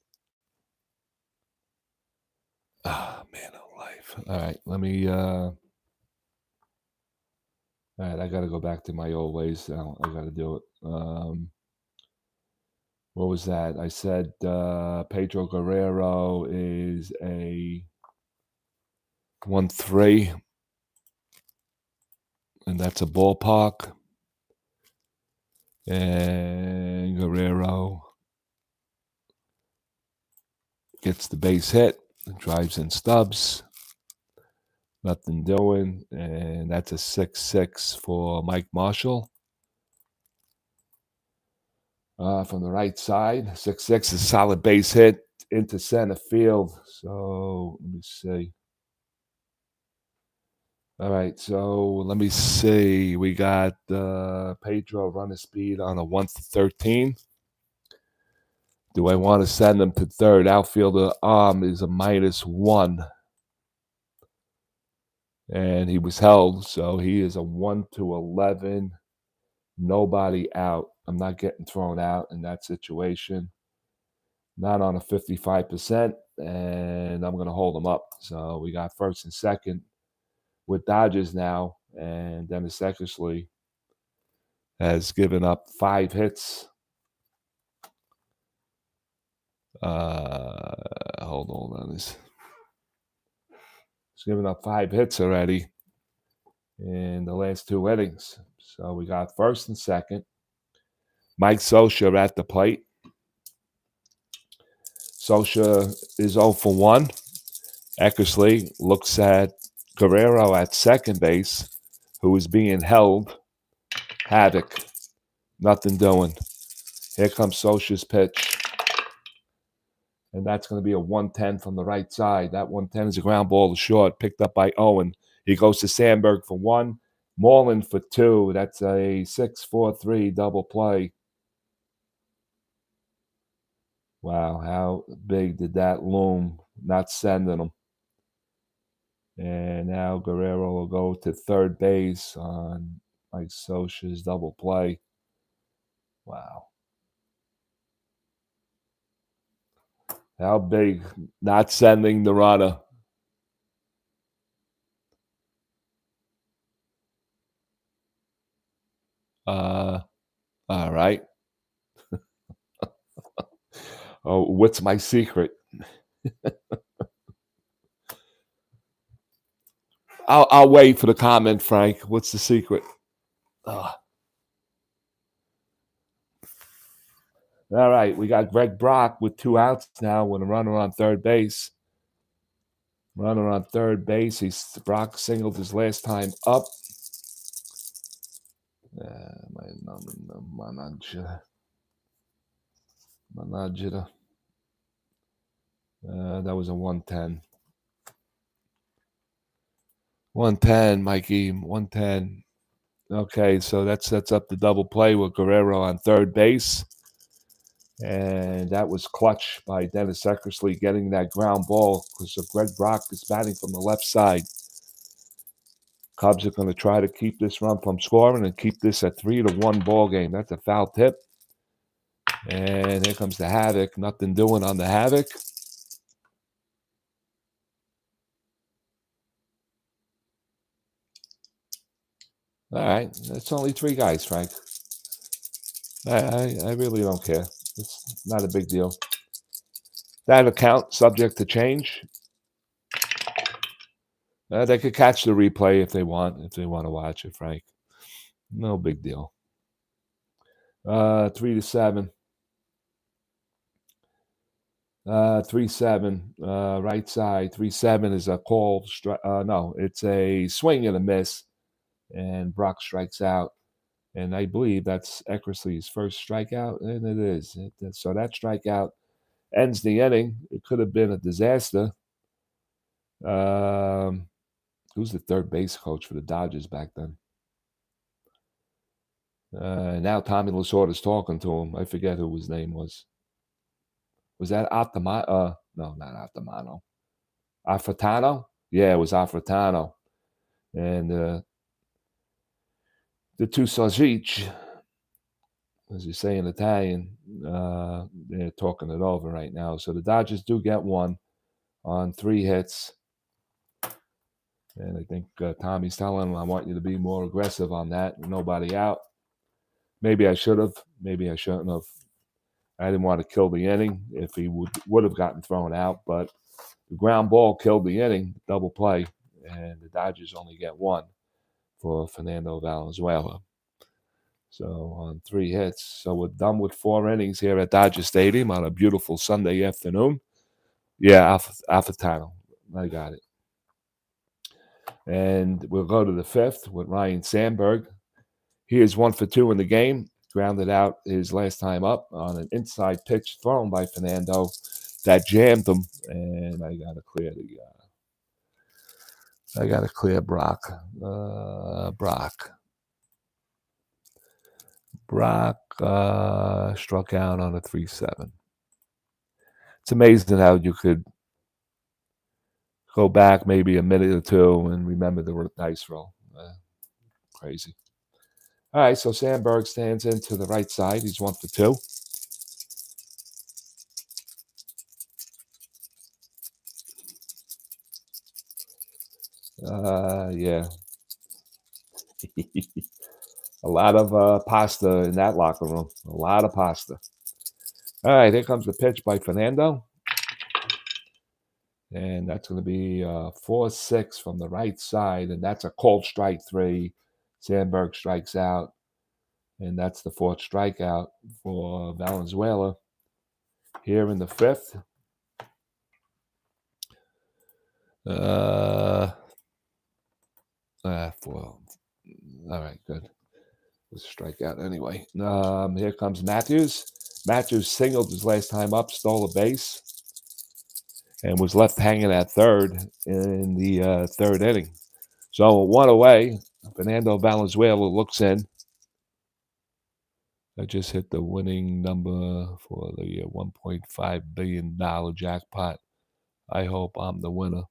Ah, man of life. All right, let me. All right, I got to go back to my old ways now. I got to do it. What was that? I said Pedro Guerrero is a 1-3, and that's a ballpark. And Guerrero gets the base hit, drives in Stubbs. Nothing doing, and that's a 6-6 for Mike Marshall. From the right side, 6-6 is a solid base hit into center field. So let me see. All right, so let me see. We got Pedro running speed on a 1-13. Do I want to send him to third? Outfielder arm is a -1. And he was held, so he is a 1-11. Nobody out. I'm not getting thrown out in that situation. Not on a 55%, and I'm going to hold him up. So we got first and second with Dodgers now, and Dennis Eckersley has given up 5 hits. Hold on. He's given up 5 hits already in the last 2 innings. So we got first and second. Mike Scioscia at the plate. Scioscia is 0 for 1. Eckersley looks at Guerrero at second base, who is being held. Havoc. Nothing doing. Here comes Scioscia's pitch. And that's going to be a 110 from the right side. That 110 is a ground ball to short, picked up by Owen. He goes to Sandberg for 1. Moreland for 2. That's a 6-4-3 double play. Wow, how big did that loom? Not sending him. And now Guerrero will go to third base on Mike Scioscia's double play. Wow. How big? Not sending the runner. All right. Oh, what's my secret? I'll wait for the comment, Frank. What's the secret? All right, we got Greg Brock with 2 outs now with a runner on third base. Runner on third base. Brock singled his last time up. Manajita. That was a 110. 110, Mikey. 110. Okay, so that sets up the double play with Guerrero on third base. And that was clutch by Dennis Eckersley getting that ground ball because Greg Brock is batting from the left side. Cubs are going to try to keep this run from scoring and keep this a 3-1 ball game. That's a foul tip. And here comes the Havoc. Nothing doing on the Havoc. All right. That's only 3 guys, Frank. I really don't care. It's not a big deal. That account subject to change. They could catch the replay if they want to watch it, Frank. No big deal. 3-7. 3-7, right side. 3-7 is a call. No, it's a swing and a miss, and Brock strikes out. And I believe that's Eckersley's first strikeout, and it is. So that strikeout ends the inning. It could have been a disaster. Um, who's the third base coach for the Dodgers back then? Now Tommy Lasorda's talking to him. I forget who his name was. Was that Altamano? No, not Altamano. Afratano? Yeah, it was Afratano. And the two Sajic, as you say in Italian, they're talking it over right now. So the Dodgers do get one on 3 hits. And I think Tommy's telling him, I want you to be more aggressive on that. Nobody out. Maybe I should have. Maybe I shouldn't have. I didn't want to kill the inning if he would have gotten thrown out. But the ground ball killed the inning, double play. And the Dodgers only get one for Fernando Valenzuela. So on 3 hits. So we're done with 4 innings here at Dodger Stadium on a beautiful Sunday afternoon. Yeah, Alfatano. I got it. And we'll go to the 5th with Ryan Sandberg. He is 1 for 2 in the game. Grounded out his last time up on an inside pitch thrown by Fernando that jammed him. And I got to clear Brock. Brock struck out on a 3-7. It's amazing how you could go back maybe a minute or two and remember the dice roll. Crazy. All right, so Sandberg stands into the right side. He's 1 for 2. Yeah. A lot of pasta in that locker room. A lot of pasta. All right, here comes the pitch by Fernando. And that's going to be 4-6 from the right side. And that's a cold strike 3. Sandberg strikes out. And that's the 4th strikeout for Valenzuela. Here in the 5th. All right, good. Was a strikeout anyway. Here comes Matthews. Matthews singled his last time up, stole a base, and was left hanging at third in the 3rd inning. So 1 away. Fernando Valenzuela looks in. I just hit the winning number for the $1.5 billion jackpot. I hope I'm the winner.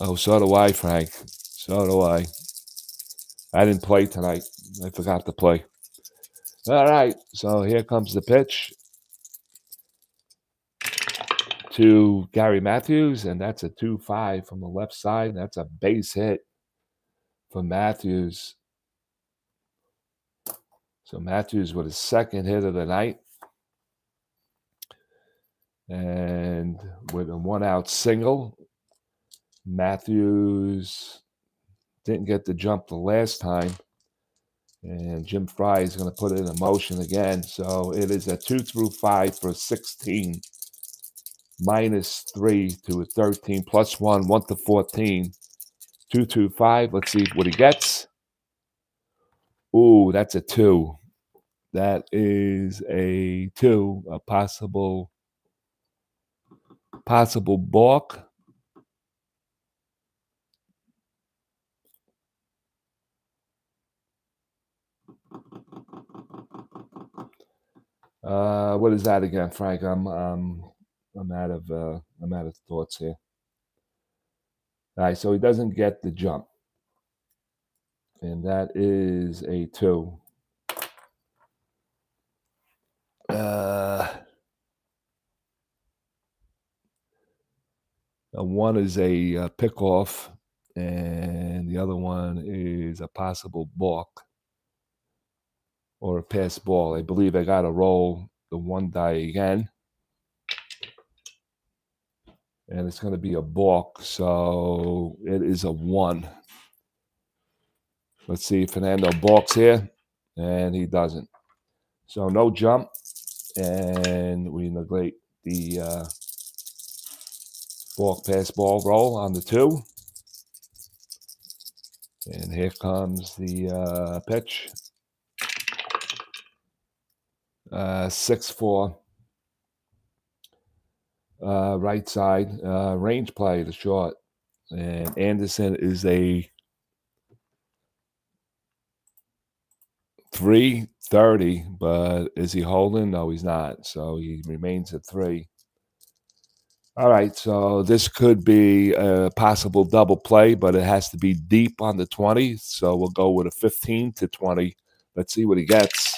Oh, so do I, Frank. So do I. I didn't play tonight. I forgot to play. All right, so here comes the pitch to Gary Matthews, and that's a 2-5 from the left side. That's a base hit for Matthews. So Matthews with his 2nd hit of the night. And with a 1-out single, Matthews didn't get the jump the last time. And Jim Fry is going to put it in motion again. So it is a 2-5 for 16. -3 to a 13, +1, 1 to 14. 2-5. Let's see what he gets. Ooh, that's a 2. That is a 2. A possible balk. What is that again, Frank? I'm out of thoughts here. All right, so he doesn't get the jump, and that is a 2. One is a pickoff, and the other one is a possible balk or a pass ball. I believe I got to roll the 1 die again. And it's going to be a balk, so it is a 1. Let's see if Fernando balks here, and he doesn't. So no jump, and we neglect the walk pass ball roll on the 2. And here comes the pitch. 6-4. Right side. Range play to short. And Anderson is a 330, but is he holding? No, he's not. So he remains at 3. All right, so this could be a possible double play, but it has to be deep on the 20. So we'll go with a 15 to 20. Let's see what he gets.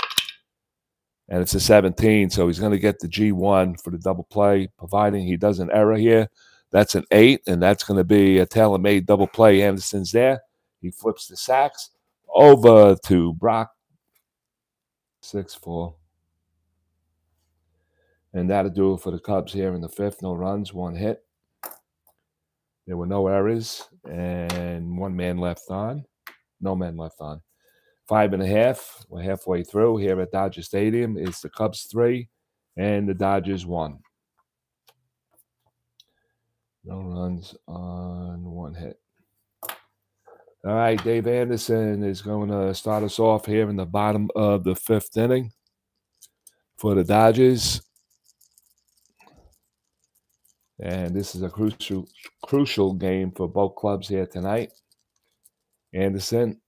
And it's a 17, so he's going to get the G1 for the double play, providing he does an error here. That's an 8, and that's going to be a tailor-made double play. Anderson's there. He flips the sacks over to Brock. 6-4. And that'll do it for the Cubs here in the 5th. No runs, 1 hit. There were no errors, and 1 man left on. No man left on. 5.5. We're halfway through here at Dodger Stadium. It's the Cubs 3 and the Dodgers 1. No runs on 1 hit. All right, Dave Anderson is going to start us off here in the bottom of the 5th inning for the Dodgers. And this is a crucial game for both clubs here tonight. Anderson.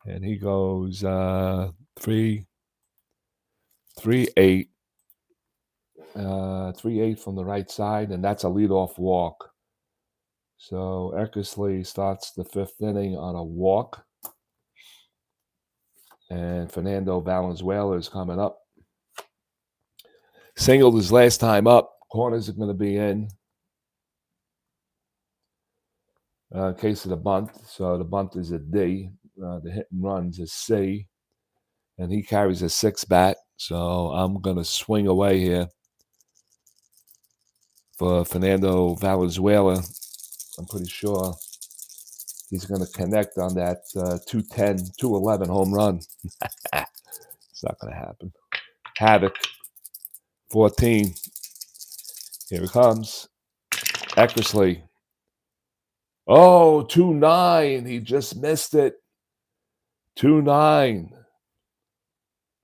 And he goes 3-8. 3-8 from the right side, and that's a leadoff walk. So Eckersley starts the 5th inning on a walk. And Fernando Valenzuela is coming up. Singled his last time up. Corners are going to be in case of the bunt. So the bunt is a D. The hit and runs is C. And he carries a 6 bat. So I'm going to swing away here for Fernando Valenzuela. I'm pretty sure he's going to connect on that 210, 211 home run. It's not going to happen. Havoc. 14. Here it comes. Eckersley. Oh, 2-9. He just missed it. 2-9.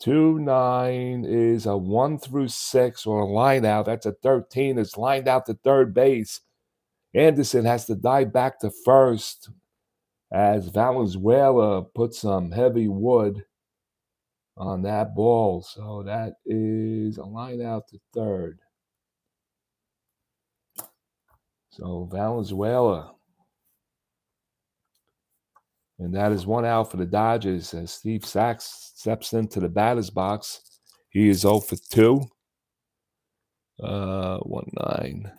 2-9 is a 1 through 6 or a line out. That's a 13. It's lined out to third base. Anderson has to dive back to first as Valenzuela puts some heavy wood on that ball. So that is a line out to third. So Valenzuela. And that is 1 out for the Dodgers as Steve Sachs steps into the batter's box. He is 0 for 2. 1-9.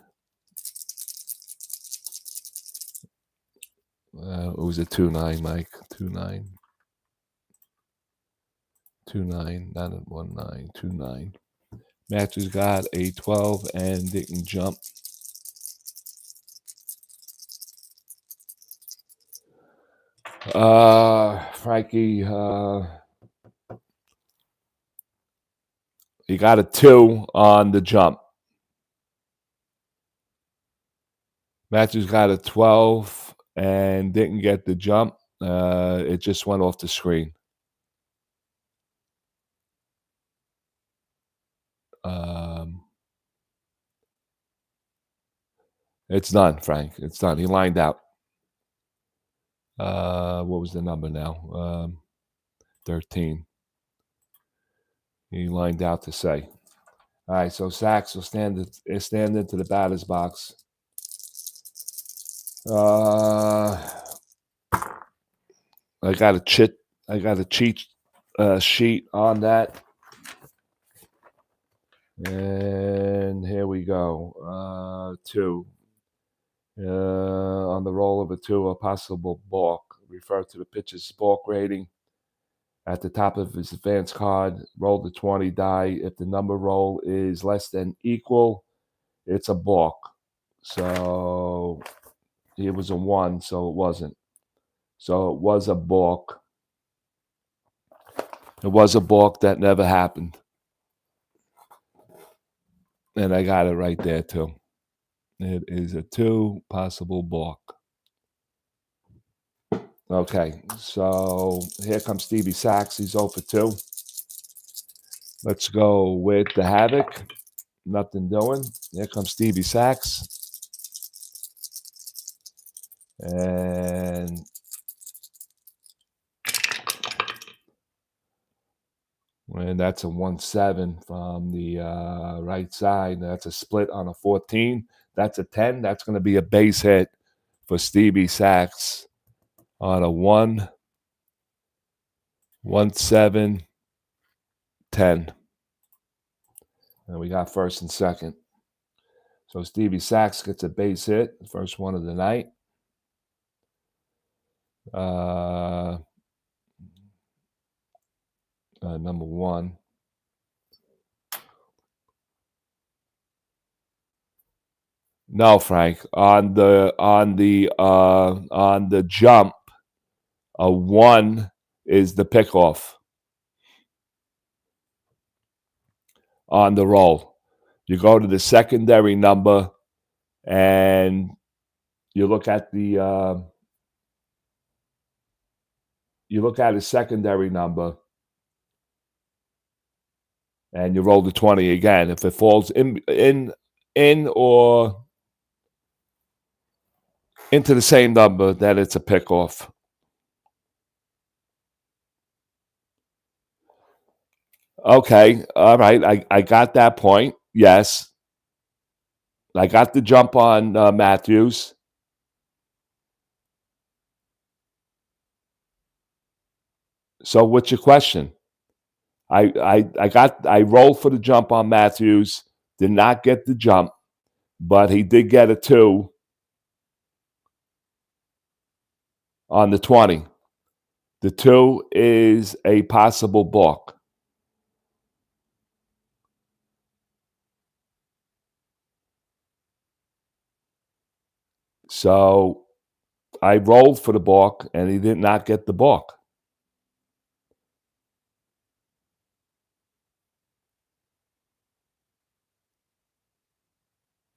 It was a 2-9, Mike. 2-9. 2-9, not a 1-9. 2-9. Matthews got a 12 and didn't jump. Frankie, he got a 2 on the jump. Matthews got a 12 and didn't get the jump. It just went off the screen. It's done, Frank. It's done. He lined out. What was the number now? 13. He lined out to say. All right, so Sachs will stand into the batter's box. I got a cheat sheet on that. And here we go. 2. On the roll of a 2, a possible balk. Refer to the pitcher's balk rating at the top of his advance card. Roll the 20 die. If the number roll is less than equal, it's a balk. So it was a 1, so it wasn't. So it was a balk. It was a balk that never happened. And I got it right there too. It is a 2 possible balk. Okay, so here comes Stevie Sachs. He's 0 for 2. Let's go with the Havoc. Nothing doing. Here comes Stevie Sachs. And that's a 1-7 from the right side. That's a split on a 14. That's a 10. That's going to be a base hit for Stevie Sachs on a 1, 1-7, 10. And we got first and second. So Stevie Sachs gets a base hit, first one of the night. Number 1. No, Frank. On the jump, a 1 is the pickoff on the roll. You go to the secondary number, and you look at the secondary number, and you roll the 20 again. If it falls in or into the same number, then it's a pickoff. Okay, all right. I got that point. Yes, I got the jump on Matthews. So what's your question? I rolled for the jump on Matthews. Did not get the jump, but he did get a 2 on the 20. The 2 is a possible balk. So I rolled for the balk, and he did not get the balk.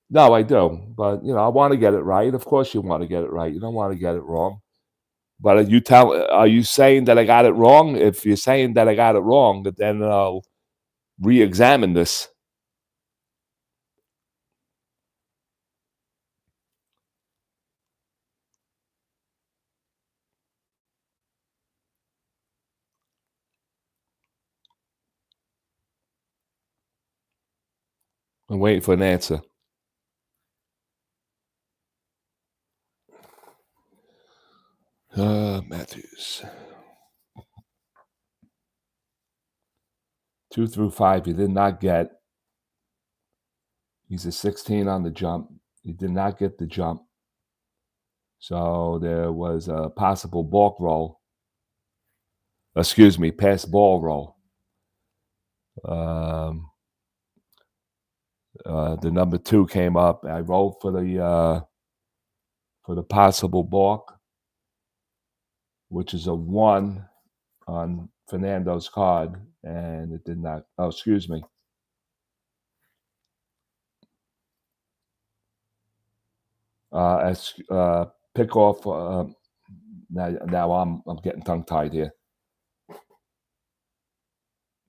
No, I do. But, I want to get it right. Of course you want to get it right. You don't want to get it wrong. But are you saying that I got it wrong? If you're saying that I got it wrong, then I'll re-examine this. I'm waiting for an answer. Matthews. 2 through 5, he did not get. He's a 16 on the jump. He did not get the jump. So there was a possible balk roll. Excuse me, pass ball roll. The number 2 came up. I rolled for the possible balk, which is a 1 on Fernando's card, and it did not. Oh, excuse me. Pick off. Now I'm getting tongue tied here.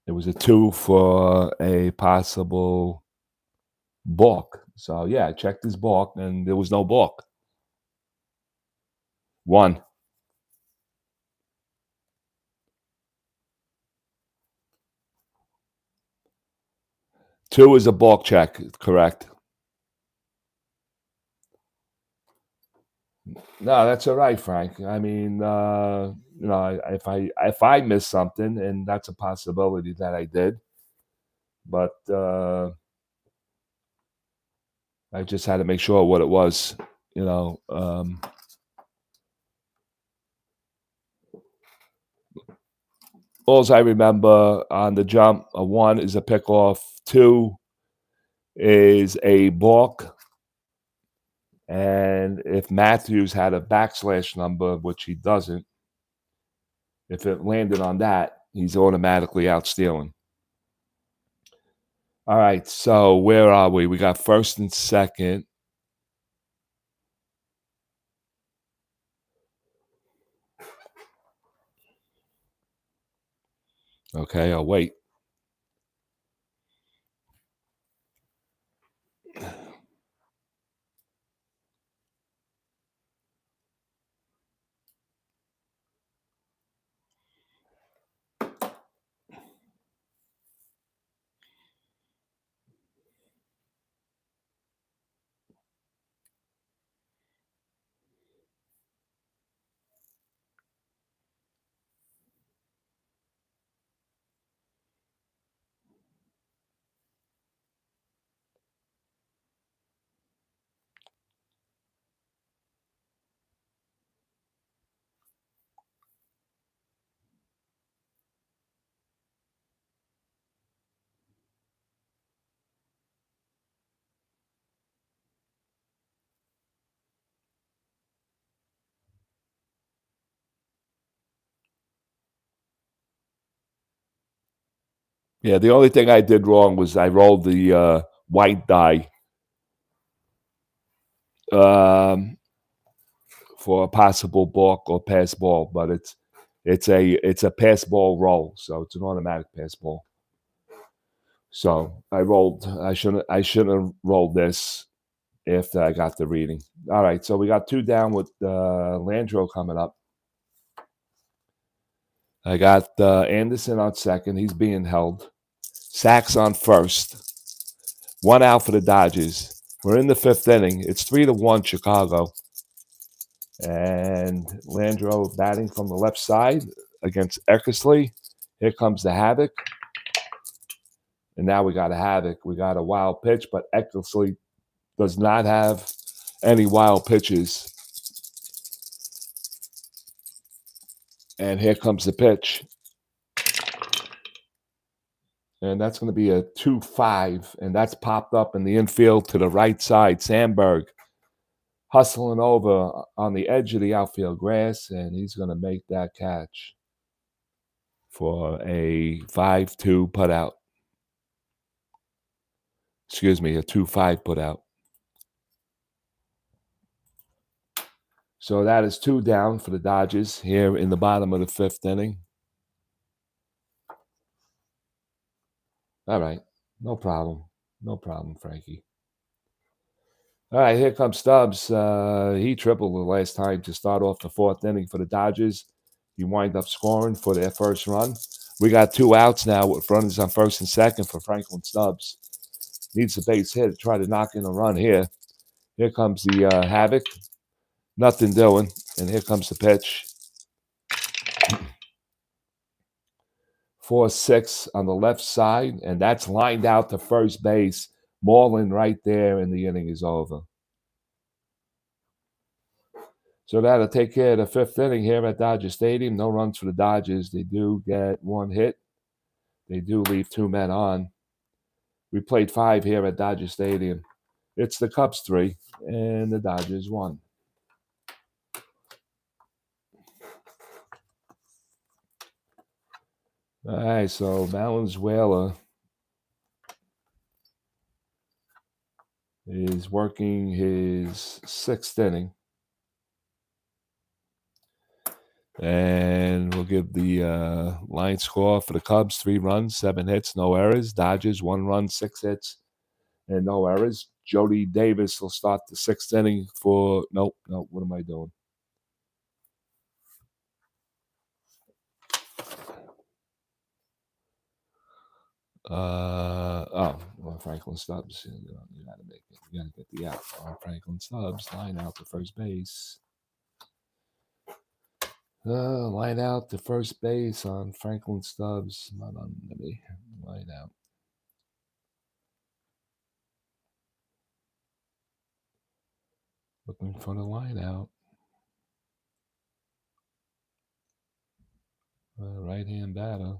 It was a 2 for a possible balk. So yeah, I checked his balk, and there was no balk. 1. 2 is a balk check, correct? No, that's all right, Frank. I mean, if I miss something, and that's a possibility that I did, but I just had to make sure what it was. All I remember on the jump, a 1 is a pickoff, 2 is a balk, and if Matthews had a backslash number, which he doesn't, if it landed on that, he's automatically out stealing. All right, so where are we? We got first and second. Okay, I'll wait. Yeah, the only thing I did wrong was I rolled the white die um, for a possible balk or pass ball, but it's a pass ball roll, so it's an automatic pass ball. So I shouldn't have rolled this after I got the reading. All right, so we got two down with Landreau coming up. I got Anderson on second. He's being held. Sacks on first. One out for the Dodgers. We're in the fifth inning. It's 3-1 Chicago. And Landreau batting from the left side against Eckersley. Here comes the havoc. And now we got a havoc. We got a wild pitch, but Eckersley does not have any wild pitches. And here comes the pitch. And that's going to be a 2-5. And that's popped up in the infield to the right side. Sandberg hustling over on the edge of the outfield grass. And he's going to make that catch for a 5-2 putout. Excuse me, a 2-5 putout. So that is two down for the Dodgers here in the bottom of the fifth inning. All right. No problem. No problem, Frankie. All right, here comes Stubbs. He tripled the last time to start off the fourth inning for the Dodgers. He wind up scoring for their first run. We got two outs now with runners on first and second for Franklin Stubbs. Needs a base hit to try to knock in a run here. Here comes the havoc. Nothing doing. And here comes the pitch. 4-6 on the left side, and that's lined out to first base. Moreland right there, and the inning is over. So that'll take care of the fifth inning here at Dodger Stadium. No runs for the Dodgers. They do get one hit. They do leave two men on. We played 5 here at Dodger Stadium. It's the Cubs 3, and the Dodgers 1. All right, so Valenzuela is working his sixth inning. And we'll give the line score for the Cubs: 3 runs, 7 hits, no errors. Dodgers 1 run, 6 hits, and no errors. Jody Davis will start the sixth inning for nope. What am I doing? Franklin Stubbs. You gotta make it. You gotta get the out. Franklin Stubbs, line out to first base. Line out to first base on Franklin Stubbs. Not on me. Line out. Looking for the line out. Right-hand batter.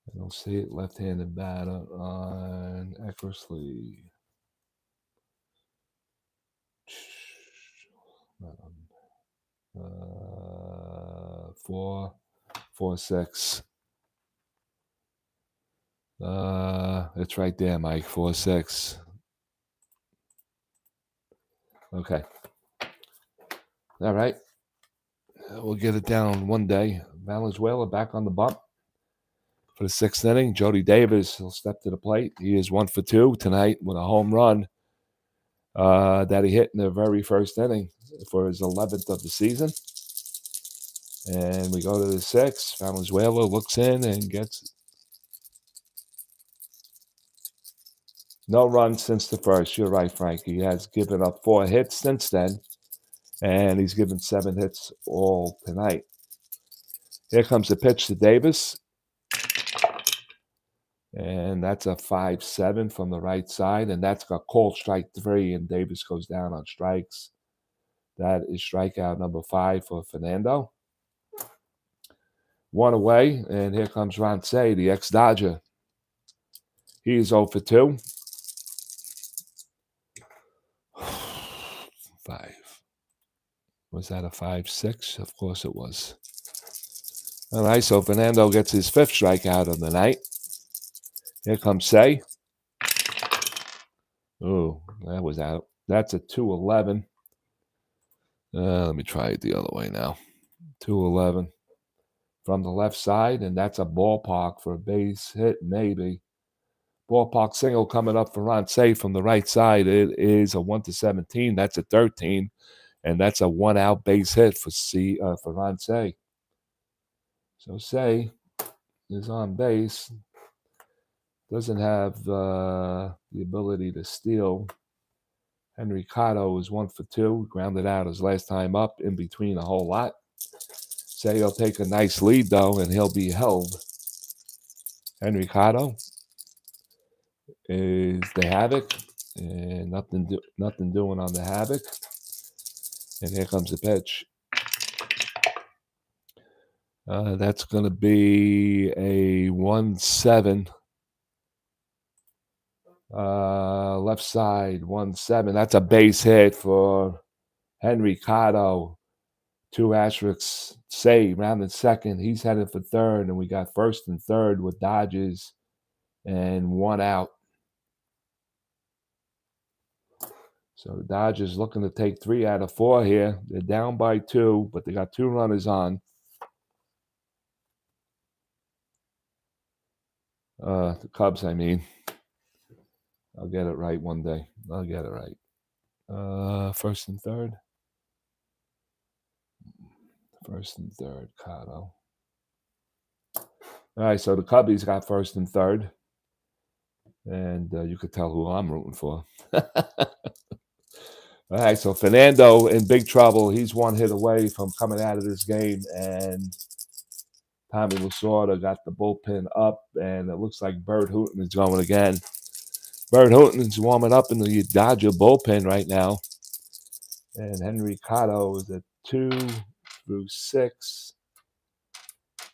I don't see it. Left-handed batter on Eckersley. 4-6. It's right there, Mike. 4-6. Okay. All right. We'll get it down one day. Valenzuela back on the bump for the 6th inning. Jody Davis will step to the plate. He is 1 for 2 tonight with a home run that he hit in the very first inning for his 11th of the season. And we go to the 6th. Valenzuela looks in and gets no run since the first. You're right, Frank. He has given up 4 hits since then, and he's given 7 hits all tonight. Here comes the pitch to Davis, and that's a 5-7 from the right side, and that's got called strike 3, and Davis goes down on strikes. That is strikeout number 5 for Fernando. 1 away, and here comes Valenzuela, the ex-Dodger. He's 0 for 2. 5. Was that a 5-6? Of course it was. All right, so Fernando gets his 5th strikeout of the night. Here comes Say. Oh, that was out. That's a 2-11. Let me try it the other way now. 2-11 from the left side, and that's a ballpark for a base hit, maybe. Ballpark single coming up for Valenzuela from the right side. It is a 1-17. That's a 13, and that's a 1-out base hit for Valenzuela. So Say is on base. Doesn't have the ability to steal. Henry Cotto is 1 for 2. Grounded out his last time up, in between a whole lot. Say he'll take a nice lead, though, and he'll be held. Henry Cotto is the Havoc, and nothing doing on the Havoc. And here comes the pitch. That's going to be a 1-7. Left side, 1-7. That's a base hit for Henry Cotto. 2 asterisks. Say rounded second. He's headed for third, and we got first and third with Dodgers and 1 out. So the Dodgers looking to take 3 out of 4 here. They're down by 2, but they got 2 runners on. The Cubs, I mean. I'll get it right one day. I'll get it right. First and third. First and third, Cotto. All right, so the Cubbies got first and third. And you could tell who I'm rooting for. All right, so Fernando in big trouble. He's 1 hit away from coming out of this game. And Tommy Lasorda got the bullpen up. And it looks like Bert Hooton is going again. Bert Hooton is warming up in the Dodger bullpen right now. And Henry Cotto is at 2 through 6.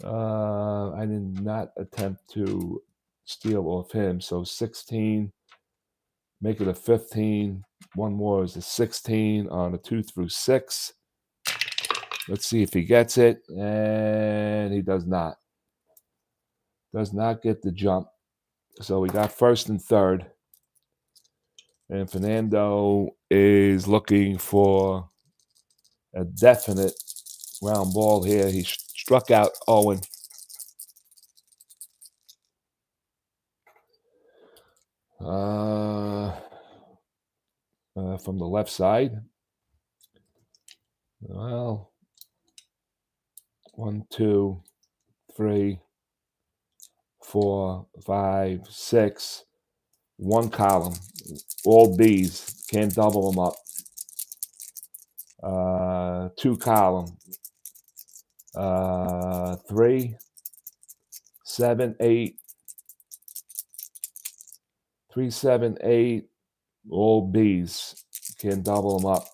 I did not attempt to steal off him. So 16, make it a 15. 1 more is a 16 on a 2 through 6. Let's see if he gets it. And he does not. Does not get the jump. So we got first and third. And Fernando is looking for a definite ground ball here. He struck out Owen. From the left side. Well, 1, 2, 3, 4, 5, 6. 1 column. All B's. Can't double them up. 2 column. 3, 7, 8. 3, 7, 8. All B's. Can't double them up.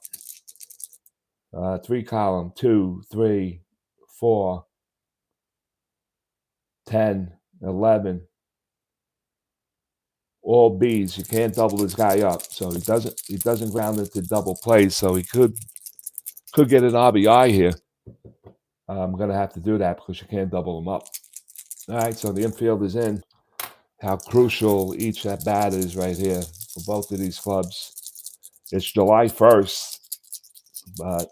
3 column. 2, 3, 4, 10, 11. All B's. You can't double this guy up. So he doesn't ground it to double plays. So he could get an RBI here. I'm going to have to do that because you can't double him up. All right, so the infield is in. how crucial each at bat is right here for both of these clubs. It's July 1st, but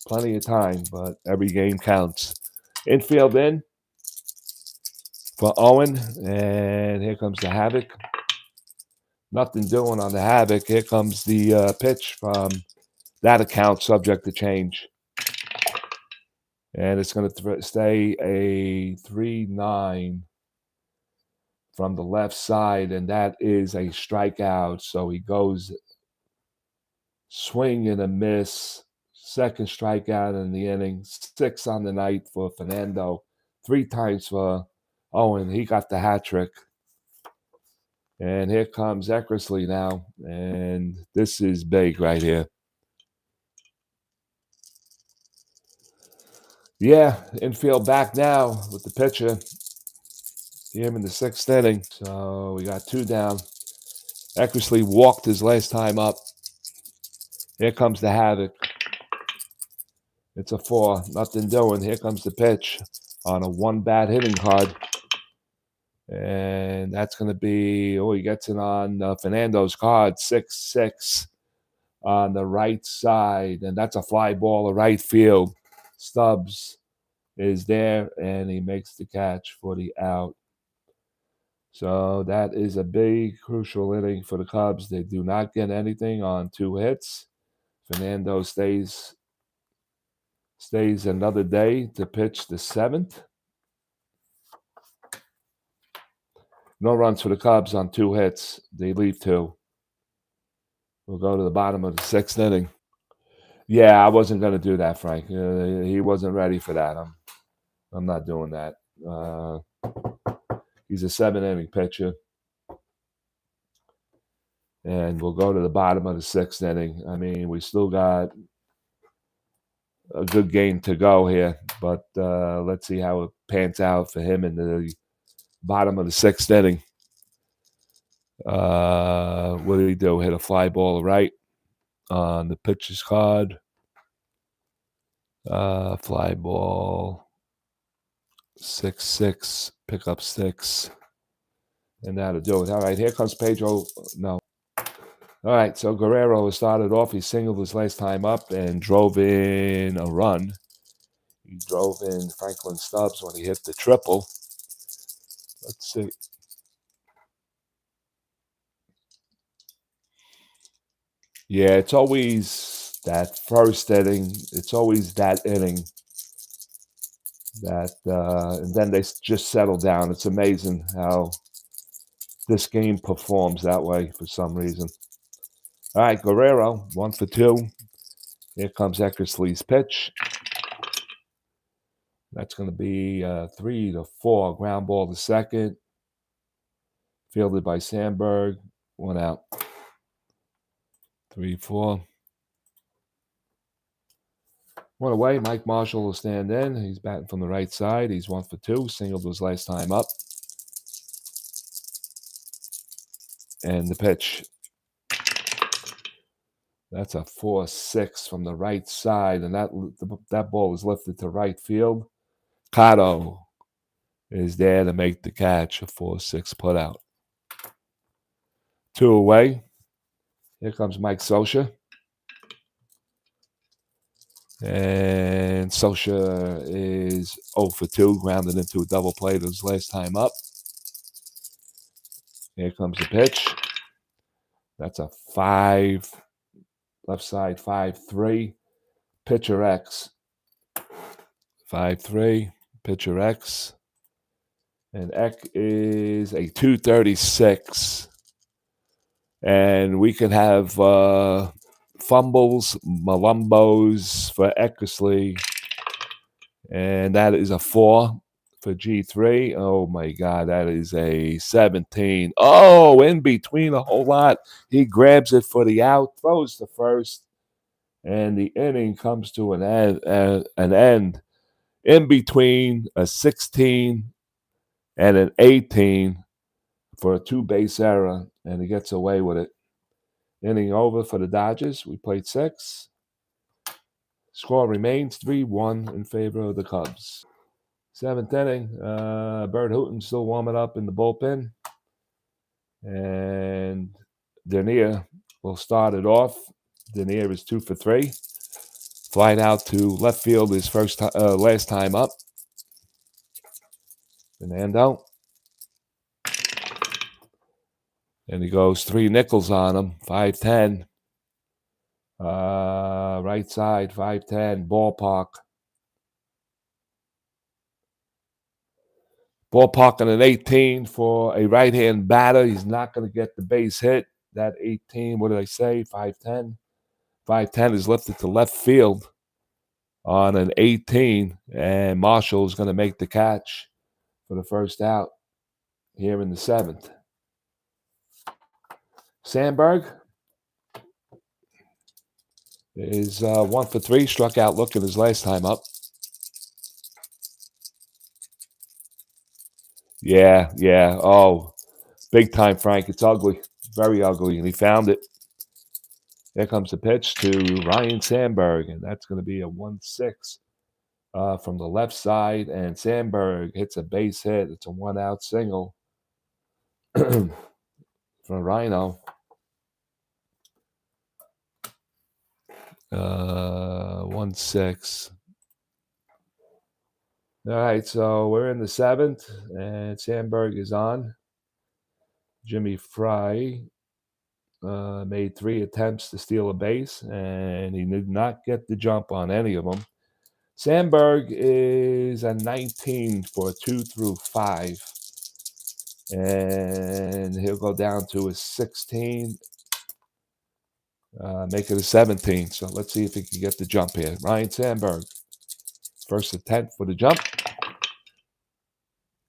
plenty of time, but every game counts. Infield in for Owen, and here comes the Havoc. Nothing doing on the Havoc. Here comes the pitch from that account, subject to change. And it's going to stay a 3-9 from the left side, and that is a strikeout. So he goes swing and a miss. Second strikeout in the inning. 6 on the night for Fernando. 3 times for Owen. He got the hat trick. And here comes Eckersley now. And this is big right here. Yeah, infield back now with the pitcher. Here in the 6th inning. So we got 2 down. Eckersley walked his last time up. Here comes the Havoc. It's a 4. Nothing doing. Here comes the pitch on a 1-bat hitting card. And that's going to be, he gets it on Fernando's card, 6-6 on the right side. And that's a fly ball to right field. Stubbs is there, and he makes the catch for the out. So that is a big, crucial inning for the Cubs. They do not get anything on 2 hits. Fernando stays another day to pitch the 7th. No runs for the Cubs on 2 hits. They leave 2. We'll go to the bottom of the 6th inning. Yeah, I wasn't going to do that, Frank. He wasn't ready for that. I'm not doing that. He's a 7-inning pitcher. And we'll go to the bottom of the 6th inning. I mean, we still got a good game to go here, but let's see how it pans out for him in the bottom of the 6th inning. What did he do? Hit a fly ball right on the pitcher's card. Fly ball. 6-6. Pick up 6. And that'll do it. All right, here comes Pedro. No. All right, so Guerrero started off. He singled his last time up and drove in a run. He drove in Franklin Stubbs when he hit the triple. Let's see. Yeah, it's always that first inning. It's always that inning that, and then they just settle down. It's amazing how this game performs that way for some reason. All right, Guerrero, 1 for 2. Here comes Eckersley's pitch. That's going to be 3-4. Ground ball to second. Fielded by Sandberg. 1 out. 3-4. 1 away. Mike Marshall will stand in. He's batting from the right side. He's 1 for 2. Singled his last time up. And the pitch. That's a 4-6 from the right side. And that ball is lifted to right field. Cotto is there to make the catch. A 4-6 put out. 2 away. Here comes Mike Scioscia. And Scioscia is 0 for 2, grounded into a double play his last time up. Here comes the pitch. That's a 5, left side 5-3. Pitcher X. 5-3, pitcher X. And Eck is a 236. And we can have fumbles, malumbos for Eckersley. And that is a 4 for G3. Oh, my God, that is a 17. Oh, in between a whole lot. He grabs it for the out, throws the first, and the inning comes to an end. In between a 16 and an 18 for a 2-base error, and he gets away with it. Inning over for the Dodgers. We played 6. Score remains 3-1 in favor of the Cubs. 7th inning. Bert Hooton still warming up in the bullpen. And Denier will start it off. Denier is 2 for 3. Flight out to left field his last time up. Fernando. And he goes 3 nickels on him. 5-10. Right side, 5-10. Ballpark. Ballparking an 18 for a right-hand batter. He's not going to get the base hit. That 18, what did I say? 5-10. 5-10 is lifted to left field on an 18, and Marshall is going to make the catch for the first out here in the 7th. Sandberg is 1 for 3, struck out looking his last time up. Yeah. Oh, big time, Frank. It's ugly. Very ugly, and he found it. There comes the pitch to Ryan Sandberg, and that's going to be a 1-6 from the left side, and Sandberg hits a base hit. It's a 1-out single from Rhino. 1-6. All right, so we're in the 7th, and Sandberg is on. Jimmy Fry made 3 attempts to steal a base, and he did not get the jump on any of them. Sandberg is a 19 for 2 through 5, and he'll go down to a 16, make it a 17. So let's see if he can get the jump here. Ryan Sandberg, first attempt for the jump,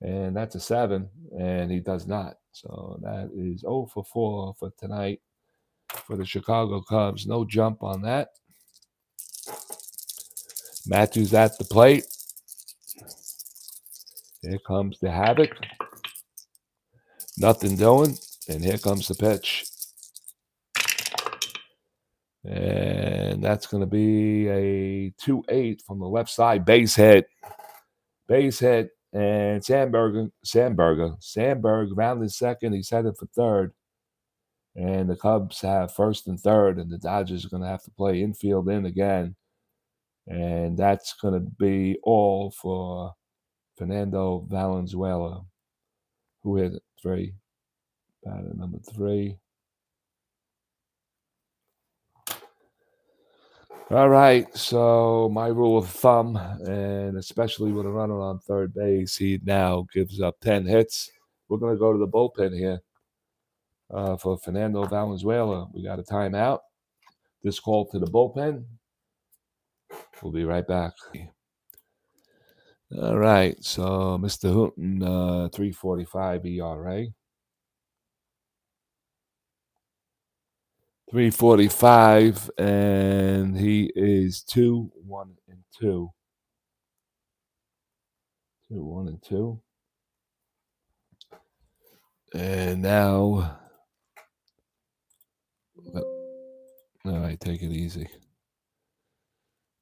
and that's a 7, and he does not. So that is 0 for 4 for tonight for the Chicago Cubs. No jump on that. Matthews at the plate. Here comes the havoc. Nothing doing. And here comes the pitch. And that's going to be a 2-8 from the left side. Base hit. And Sandberg rounded second. He's headed for third. And the Cubs have first and third. And the Dodgers are going to have to play infield in again. And that's going to be all for Fernando Valenzuela, who hit 3. Batter number 3. All right, so my rule of thumb, and especially with a runner on third base, he now gives up 10 hits. We're going to go to the bullpen here for Fernando Valenzuela. We got a timeout. This call to the bullpen. We'll be right back. All right, so Mr. Hooton, 3.45 ERA. 3.45, and he is 2-1-2. 2-1-2. And now, all right, take it easy.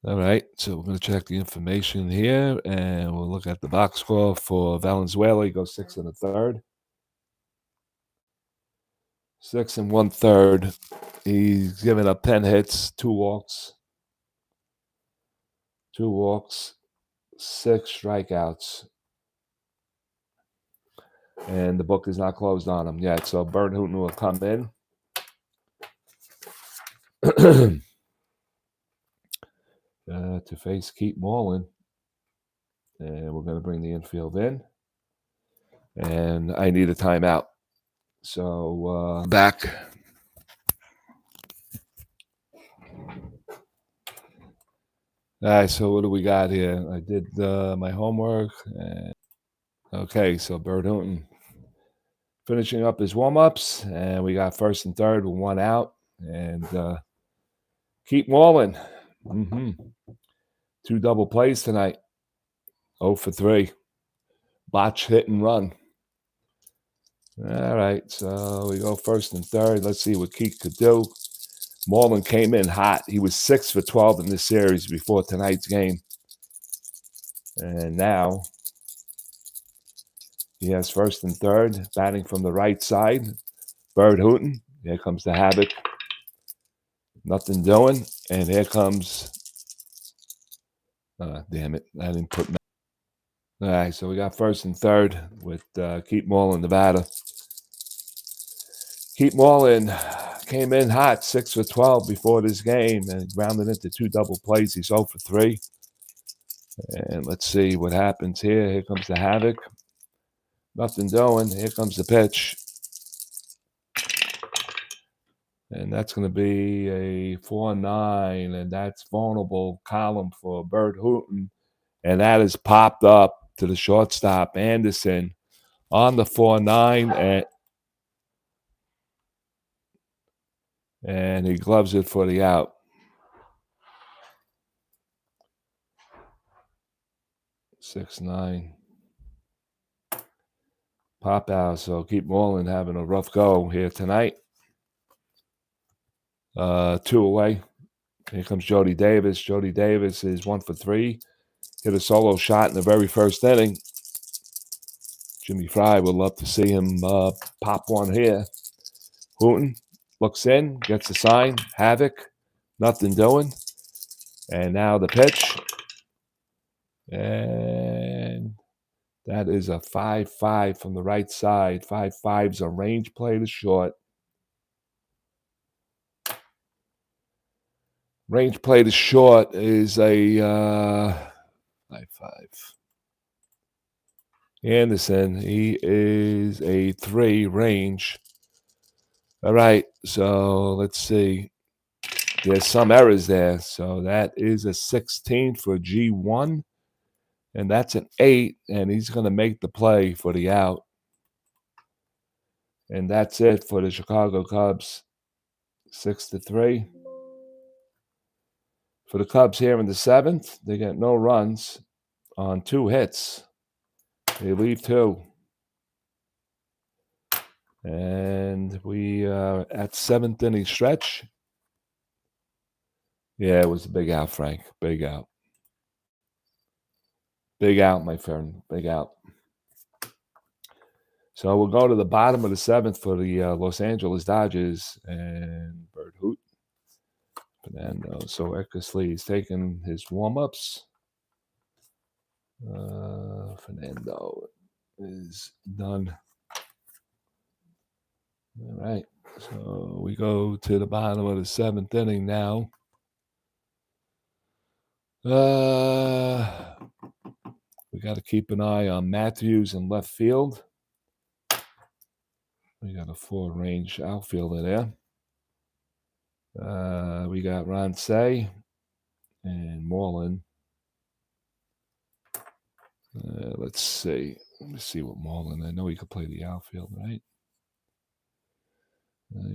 All right, so we're going to check the information here, and we'll look at the box score for Valenzuela. He goes 6 1/3. 6 1/3. He's given up 10 hits, 2 walks. 2 walks, 6 strikeouts. And the book is not closed on him yet, so Bert Hooton will come in. To face Keith Marlin. And we're going to bring the infield in. And I need a timeout. So, back. All right, so what do we got here? I did my homework. Okay, so Bert Hooton finishing up his warm-ups. And we got first and third with 1 out. And Keith Marlin. 2 double plays tonight. 0 for 3. Botch, hit, and run. All right, so we go first and third. Let's see what Keith could do. Marlin came in hot. He was 6 for 12 in this series before tonight's game. And now he has first and third, batting from the right side. Bird hooting. Here comes the Havoc. Nothing doing. And here comes... damn it. I didn't put... All right, so we got first and third with Keep Mall in Nevada. Keep Mullen came in hot, 6 for 12 before this game, and grounded into 2 double plays. He's 0 for 3. And let's see what happens here. Here comes the Havoc. Nothing doing. Here comes the pitch. And that's going to be a 4-9, and that's vulnerable column for Bird Hooten. And that is popped up to the shortstop, Anderson, on the 4-9, and he gloves it for the out. 6-9. Pop out. So Keep Mullen having a rough go here tonight. 2 away. Here comes Jody Davis. Jody Davis is 1 for 3. Hit a solo shot in the very first inning. Jimmy Fry would love to see him pop one here. Hooten looks in, gets the sign. Havoc, nothing doing. And now the pitch. And that is a 5-5 from the right side. 5-5's a range play to short. Range play to short is a 5-5. Anderson, he is a 3 range. All right, so let's see. There's some errors there. So that is a 16 for G1, and that's an 8, and he's going to make the play for the out. And that's it for the Chicago Cubs, 6-3. For the Cubs here in the 7th, they get no runs on 2 hits. They leave 2. And we are at 7th inning stretch. Yeah, it was a big out, Frank. Big out. Big out, my friend. Big out. So we'll go to the bottom of the 7th for the Los Angeles Dodgers and Bird Hoot. Fernando. So Eckersley is taking his warm-ups. Fernando is done. All right. So we go to the bottom of the 7th inning now. We got to keep an eye on Matthews in left field. We got a 4-range outfielder there. We got Ransay and Moreland. Let's see. Let me see what Moreland. I know he could play the outfield, right?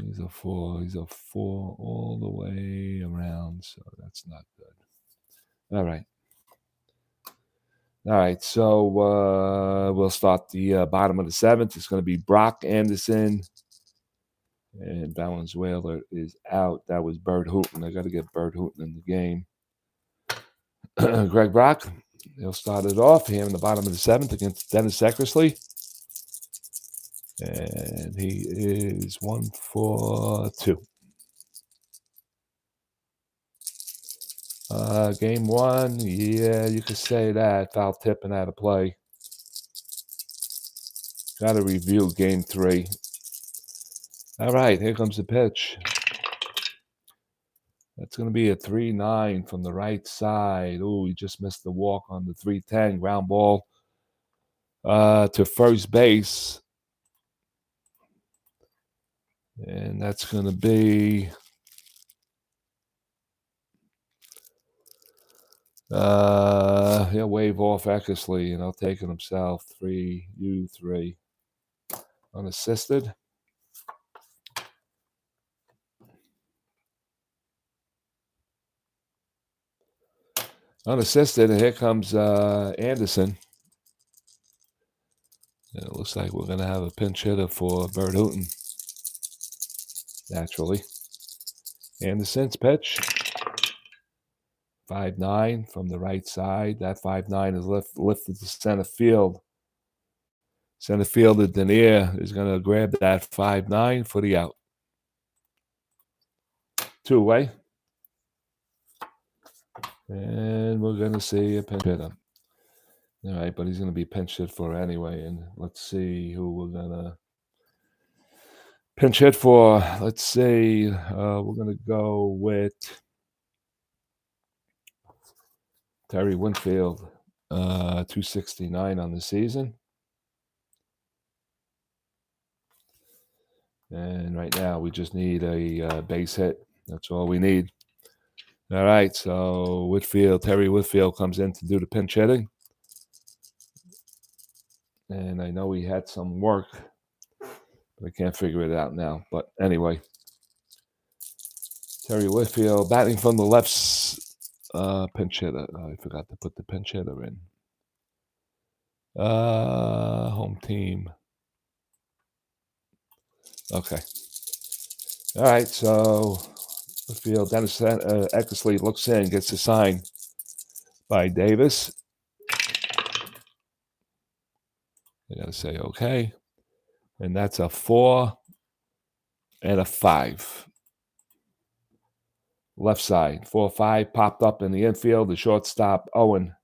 He's a 4. He's a 4 all the way around, so that's not good. All right. All right, so we'll start the bottom of the 7th. It's going to be Brock Anderson, and Valenzuela is out. That was Bird Hooten. I got to get Bird Hooten in the game. Greg Brock, he'll start it off here in the bottom of the 7th against Dennis Eckersley. And he is 1 for 2. Game 1, yeah, you could say that. Foul tip and out of play. Got to review game 3. All right, here comes the pitch. That's going to be a 3-9 from the right side. Oh, he just missed the walk on the 3-10. Ground ball to first base. And that's going to be he'll wave off Eckersley, and he'll take it himself. 3-3. Unassisted. Unassisted, and here comes Anderson. And it looks like we're going to have a pinch hitter for Bird Hooten. Naturally. Anderson's pitch. 5-9 from the right side. That 5-9 is lifted to center field. Center fielder Denier is going to grab that 5-9 for the out. 2 away. And we're going to see a pinch hitter. All right, but he's going to be pinch hit for anyway. And let's see who we're going to pinch hit for. Let's see. We're going to go with Terry Winfield, 269 on the season. And right now we just need a base hit. That's all we need. All right, so Terry Whitfield comes in to do the pinch hitting. And I know he had some work, but I can't figure it out now. But anyway, Terry Whitfield batting from the left, pinch hitter. I forgot to put the pinch hitter in. Home team. Okay. All right, so Whitfield, Dennis Eckersley looks in, gets a sign by Davis. I got to say okay. And that's a 4 and a 5. Left side, 4-5 popped up in the infield. The shortstop, Owen,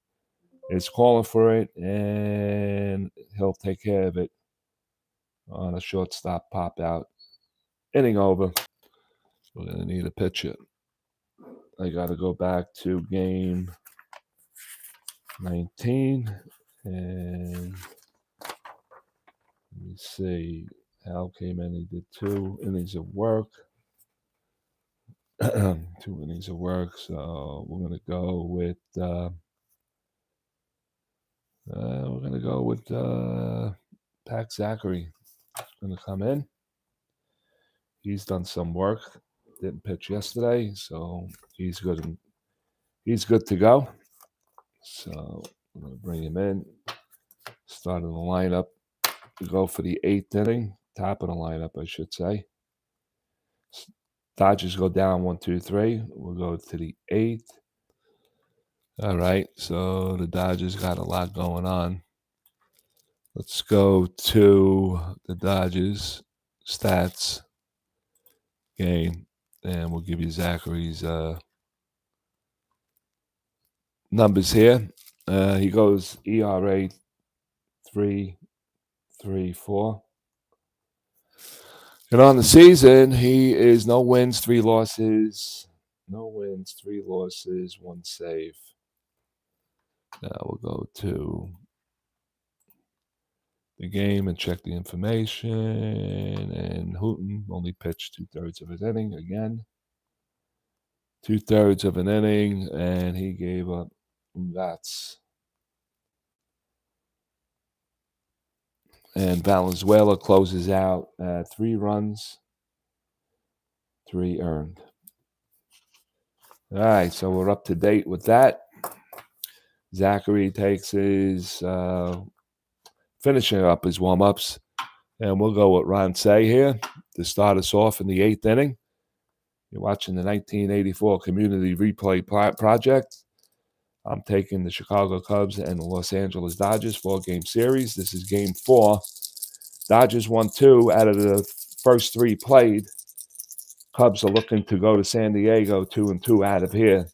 is calling for it, and he'll take care of it on a shortstop pop out. Inning over. We're going to need a pitcher. I got to go back to game 19, and let me see. Hal came in, he did 2 innings of work. 2 innings of work, so we're going to go with Pat Zachary. Going to come in. He's done some work. Didn't pitch yesterday, so he's good. He's good to go. So I'm going to bring him in. Starting the lineup. We go for the 8th inning. Top of the lineup, I should say. Dodgers go down 1-2-3. We'll go to the 8th. All right, so the Dodgers got a lot going on. Let's go to the Dodgers stats game, and we'll give you Zachary's numbers here. He goes ERA 3.34. And on the season, he is no wins, 3 losses. No wins, 3 losses, 1 save. Now we'll go to the game and check the information. And Houghton only pitched 2/3 of his inning again. 2/3 of an inning, and he gave up Ungats. And Valenzuela closes out at 3 runs, 3 earned. All right, so we're up to date with that. Zachary takes his finishing up his warm-ups, and we'll go with Ron Say here to start us off in the 8th inning. You're watching the 1984 Community Replay Project. I'm taking the Chicago Cubs and the Los Angeles Dodgers 4-game series. This is game 4. Dodgers won 2 out of the first 3 played. Cubs are looking to go to San Diego 2-2 out of here.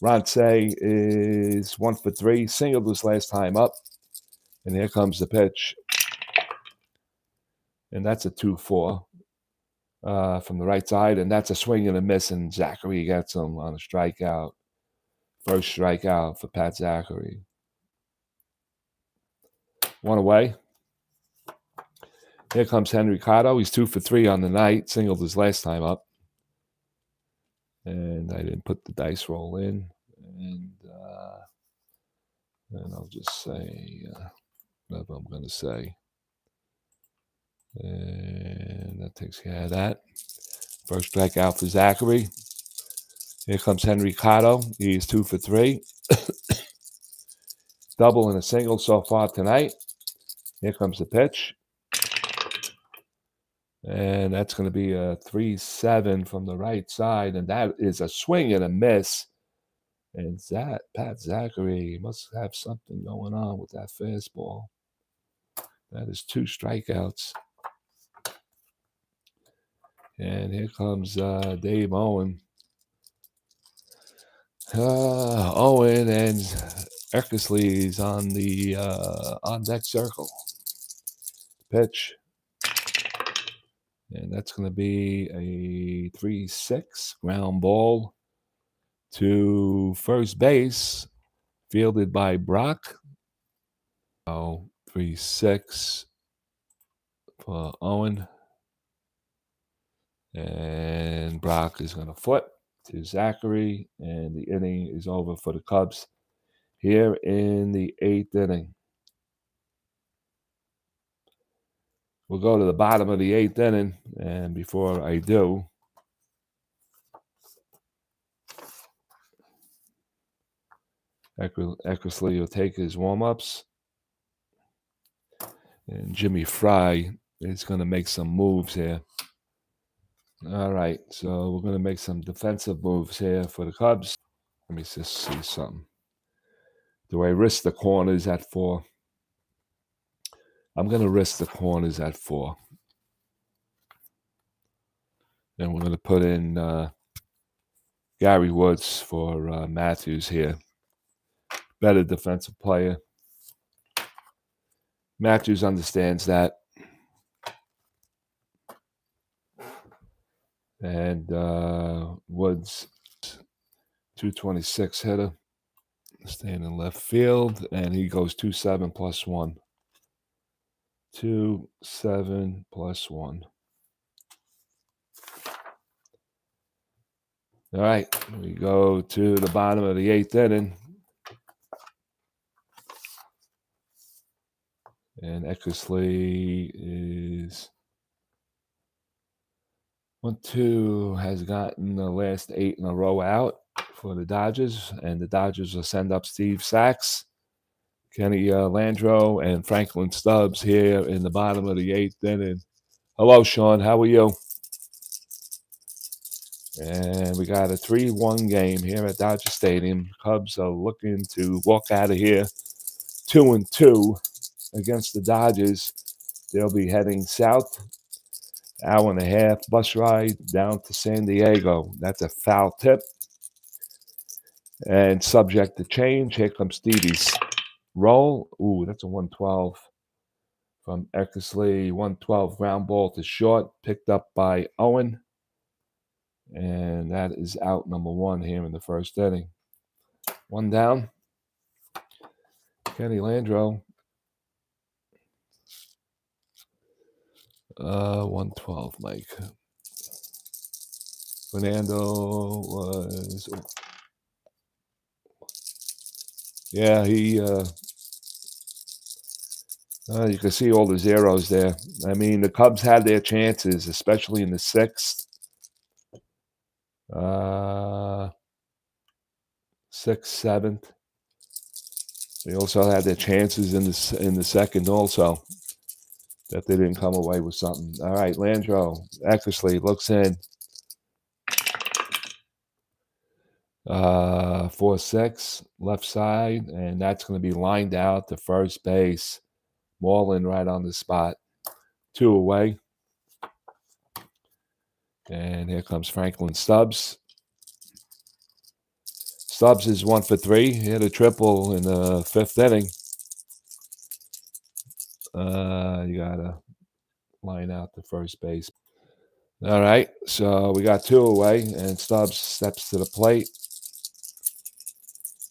Ronce is 1 for 3, singled his last time up. And here comes the pitch. And that's a 2-4 from the right side. And that's a swing and a miss. And Zachary gets him on a strikeout. First strikeout for Pat Zachary. 1 away. Here comes Henry Cotto. He's 2 for 3 on the night. Singled his last time up. And I didn't put the dice roll in. And I'll just say whatever I'm going to say. And that takes care of that. First strikeout for Zachary. Here comes Henry Cotto. He's 2 for 3. Double and a single so far tonight. Here comes the pitch. And that's going to be a 3-7 from the right side. And that is a swing and a miss. And Pat Zachary must have something going on with that fastball. That is 2 strikeouts. And here comes Dave Owen. Owen and Eckersley's on the on-deck circle. Pitch. And that's going to be a 3-6 ground ball to first base, fielded by Brock. 3-6 for Owen. And Brock is going to flip to Zachary, and the inning is over for the Cubs here in the 8th inning. We'll go to the bottom of the 8th inning, and before I do, Eckersley will take his warm-ups, and Jimmy Fry is going to make some moves here. All right, so we're going to make some defensive moves here for the Cubs. Let me just see something. Do I risk the corners at 4? I'm going to risk the corners at 4. And we're going to put in Gary Woods for Matthews here. Better defensive player. Matthews understands that. And Woods, 226 hitter. Staying in left field. And he goes 2-7 plus 1. 2-7 plus 1. All right, we go to the bottom of the 8th inning. And Eckersley is 1-2, has gotten the last 8 in a row out for the Dodgers. And the Dodgers will send up Steve Sachs, Kenny Landreau, and Franklin Stubbs here in the bottom of the 8th inning. Hello, Sean. How are you? And we got a 3-1 game here at Dodger Stadium. Cubs are looking to walk out of here 2-2 against the Dodgers. They'll be heading south, hour and a half bus ride down to San Diego. That's a foul tip. And subject to change. Here comes Stevie's roll. Ooh, that's a 112 from Eckersley. 112 ground ball to short, picked up by Owen. And that is out number 1 here in the first inning. 1 down. Kenny Landreau. 112, Mike. Fernando was... Yeah, he... you can see all the zeros there. I mean, the Cubs had their chances, especially in the 6th. 6th, 7th. They also had their chances in the 2nd also, that they didn't come away with something. All right, Landreau, Eckersley looks in. 4-6, left side, and that's going to be lined out to first base. Marlin right on the spot. 2 away. And here comes Franklin Stubbs. Stubbs is 1 for 3. He hit a triple in the 5th inning. You got to line out to first base. All right, so we got 2 away, and Stubbs steps to the plate.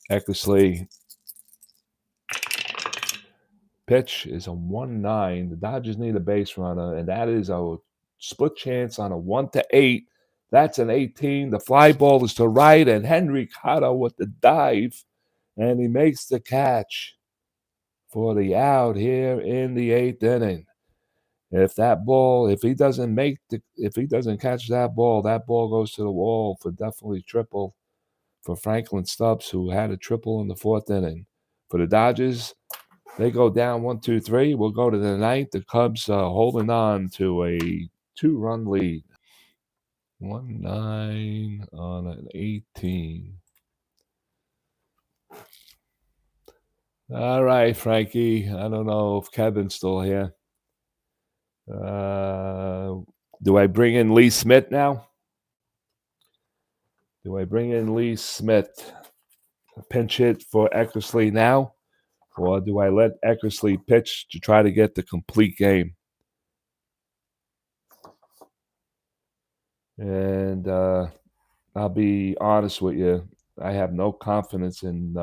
Eckersley. Pitch is a 1-9. The Dodgers need a base runner, and that is a split chance on a 1-8. That's an 18. The fly ball is to right, and Henry Cotto with the dive, and he makes the catch for the out here in the 8th inning. If he doesn't catch that ball goes to the wall for definitely triple for Franklin Stubbs, who had a triple in the 4th inning. For the Dodgers, they go down 1-2-3. We'll go to the 9th. The Cubs holding on to a 2-run lead. 1-9 on an 18. All right, Frankie. I don't know if Kevin's still here. Do I bring in Lee Smith now? Do I bring in Lee Smith? Pinch hit for Eckersley now? Or do I let Eckersley pitch to try to get the complete game? And I'll be honest with you. I have no confidence in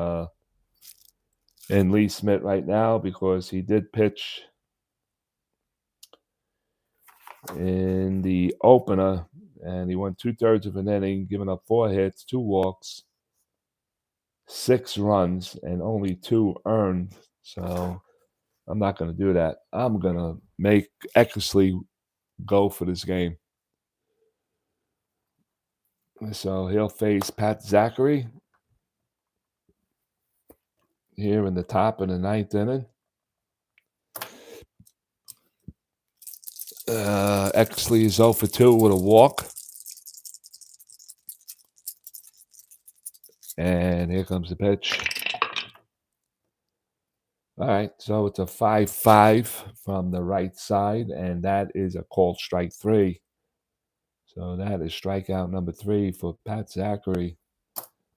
Lee Smith right now because he did pitch in the opener, and he went 2/3 of an inning, giving up 4 hits, 2 walks, 6 runs, and only 2 earned. So I'm not going to do that. I'm going to make Eckersley go for this game. So he'll face Pat Zachary here in the top of the 9th inning. Eckersley is 0 for 2 with a walk. And here comes the pitch. All right, so it's a 5-5 from the right side, and that is a called strike 3. So that is strikeout number 3 for Pat Zachary.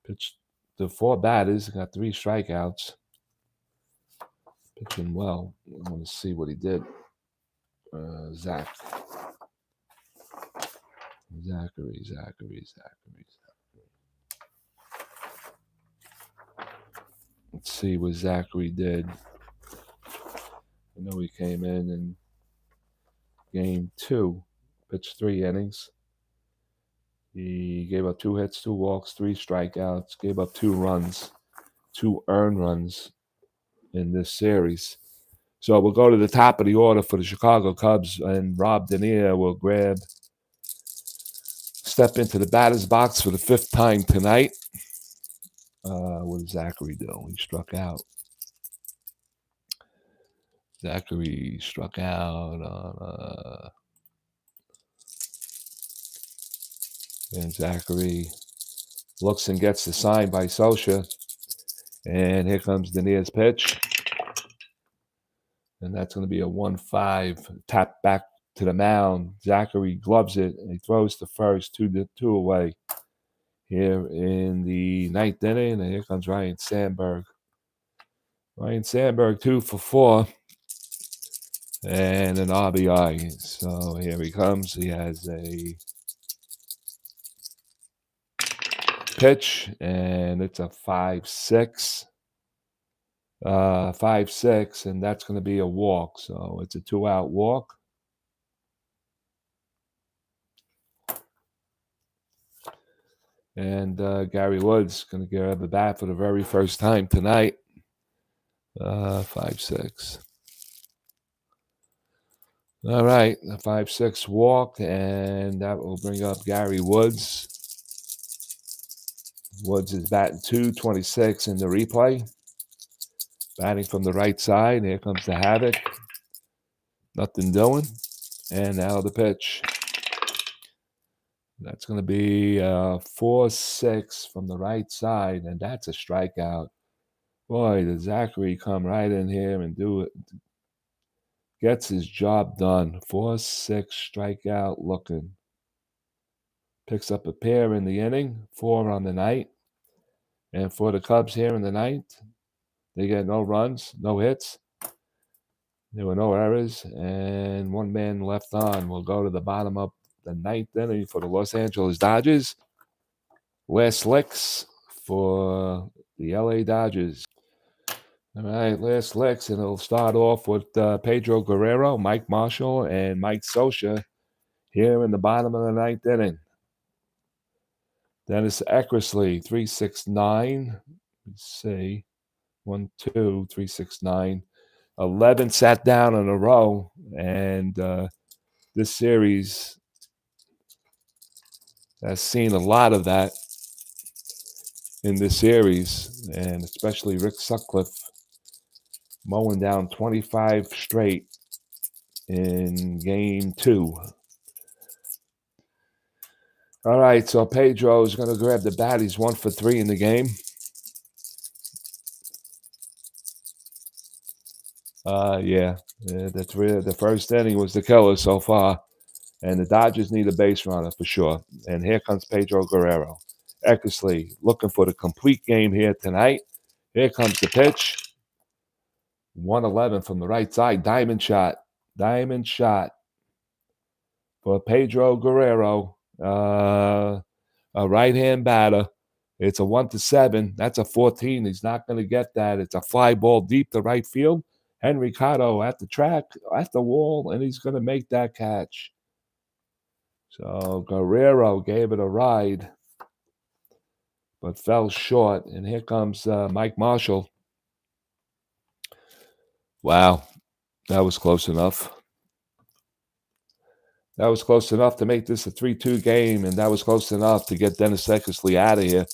Pitched the 4 batters, got 3 strikeouts. Pitching well. I want to see what he did. Zachary. Let's see what Zachary did. I know he came in game 2, pitched 3 innings. He gave up 2 hits, 2 walks, 3 strikeouts, gave up 2 runs, 2 earned runs in this series. So we'll go to the top of the order for the Chicago Cubs, and Rob Denier will step into the batter's box for the 5th time tonight. What did Zachary do? He struck out. Zachary struck out on and Zachary looks and gets the sign by Sosha. And here comes Denier's pitch. And that's going to be a 1-5 tap back to the mound. Zachary gloves it, and he throws to first, 2 away. Here in the 9th inning, and here comes Ryan Sandberg. Ryan Sandberg 2 for 4. And an RBI. So here he comes. He has a pitch, and it's a 5-6. 5-6, and that's going to be a walk. So it's a 2-out walk. And Gary Woods going to grab the bat for the very first time tonight. 5-6. All right, a 5-6 walk, and that will bring up Gary Woods. Woods is batting .226 in the replay. Batting from the right side. Here comes the Havoc. Nothing doing. And now the pitch. That's going to be 4-6 from the right side, and that's a strikeout. Boy, does Zachary come right in here and do it. Gets his job done. 4-6 strikeout looking. Picks up a pair in the inning, 4 on the night. And for the Cubs here in the 9th, they get no runs, no hits. There were no errors, and 1 man left on. We'll go to the bottom of the 9th inning for the Los Angeles Dodgers. Last licks for the LA Dodgers. All right, last licks, and it'll start off with Pedro Guerrero, Mike Marshall, and Mike Sosha here in the bottom of the 9th inning. Dennis Eckersley, 369. Let's see. 1, 2, 369. 11 sat down in a row, and this series has seen a lot of that in this series, and especially Rick Sutcliffe mowing down 25 straight in game 2. All right, so Pedro is going to grab the bat. He's 1 for 3 in the game. The first inning was the killer so far, and the Dodgers need a base runner for sure. And here comes Pedro Guerrero. Eckersley looking for the complete game here tonight. Here comes the pitch. 111 from the right side. Diamond shot. Diamond shot for Pedro Guerrero. A right-hand batter. It's a 1-7. That's a 14. He's not going to get that. It's a fly ball deep to right field. Henry Cotto at the track, at the wall, and he's going to make that catch. So Guerrero gave it a ride, but fell short. And here comes Mike Marshall. Wow, that was close enough. That was close enough to make this a 3-2 game, and that was close enough to get Dennis Eckersley out of here.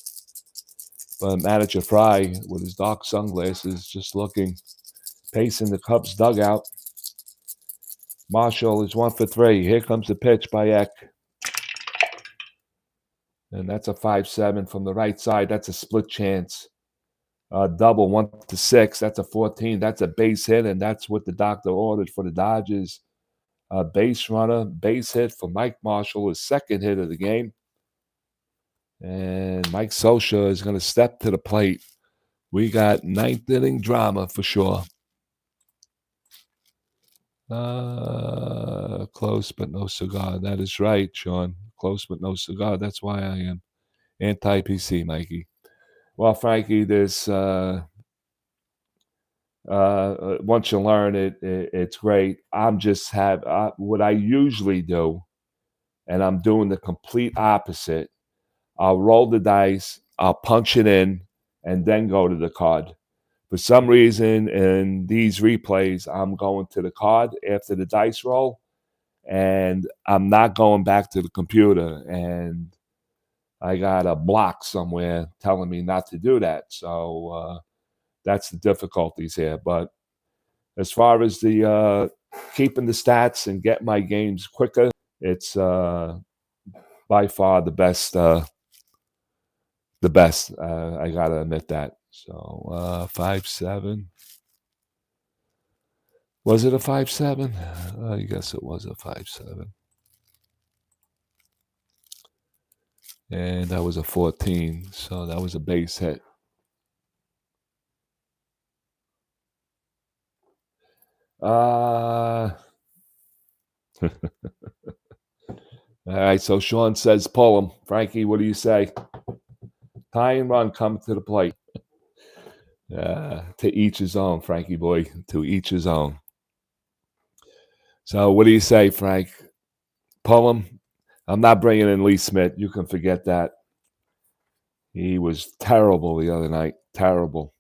But manager Fry, with his dark sunglasses, just looking, pacing the Cubs dugout. Marshall is 1 for 3. Here comes the pitch by Eck. And that's a 5-7 from the right side. That's a split chance. Double 1-6. That's a 14. That's a base hit, and that's what the doctor ordered for the Dodgers. Base runner, base hit for Mike Marshall, his second hit of the game. And Mike Scioscia is going to step to the plate. We got ninth inning drama for sure. Close but no cigar. That is right, Sean. Close but no cigar. That's why I am anti-PC, Mikey. Well, Frankie, there's once you learn it, it's great. I'm just what I usually do, and I'm doing the complete opposite. I'll roll the dice, I'll punch it in, and then go to the card. For some reason, in these replays, I'm going to the card after the dice roll, and I'm not going back to the computer. And I got a block somewhere telling me not to do that. So that's the difficulties here. But as far as the keeping the stats and get my games quicker, it's by far the best. The best. I gotta admit that. So 5-7. Was it a 5-7? I guess it was a 5-7. And that was a 14. So that was a base hit. All right. So Sean says pull him. Frankie, what do you say? Tie and run, come to the plate. To each his own, Frankie boy. To each his own. So what do you say, Frank? Pull him. I'm not bringing in Lee Smith. You can forget that. He was terrible the other night. Terrible.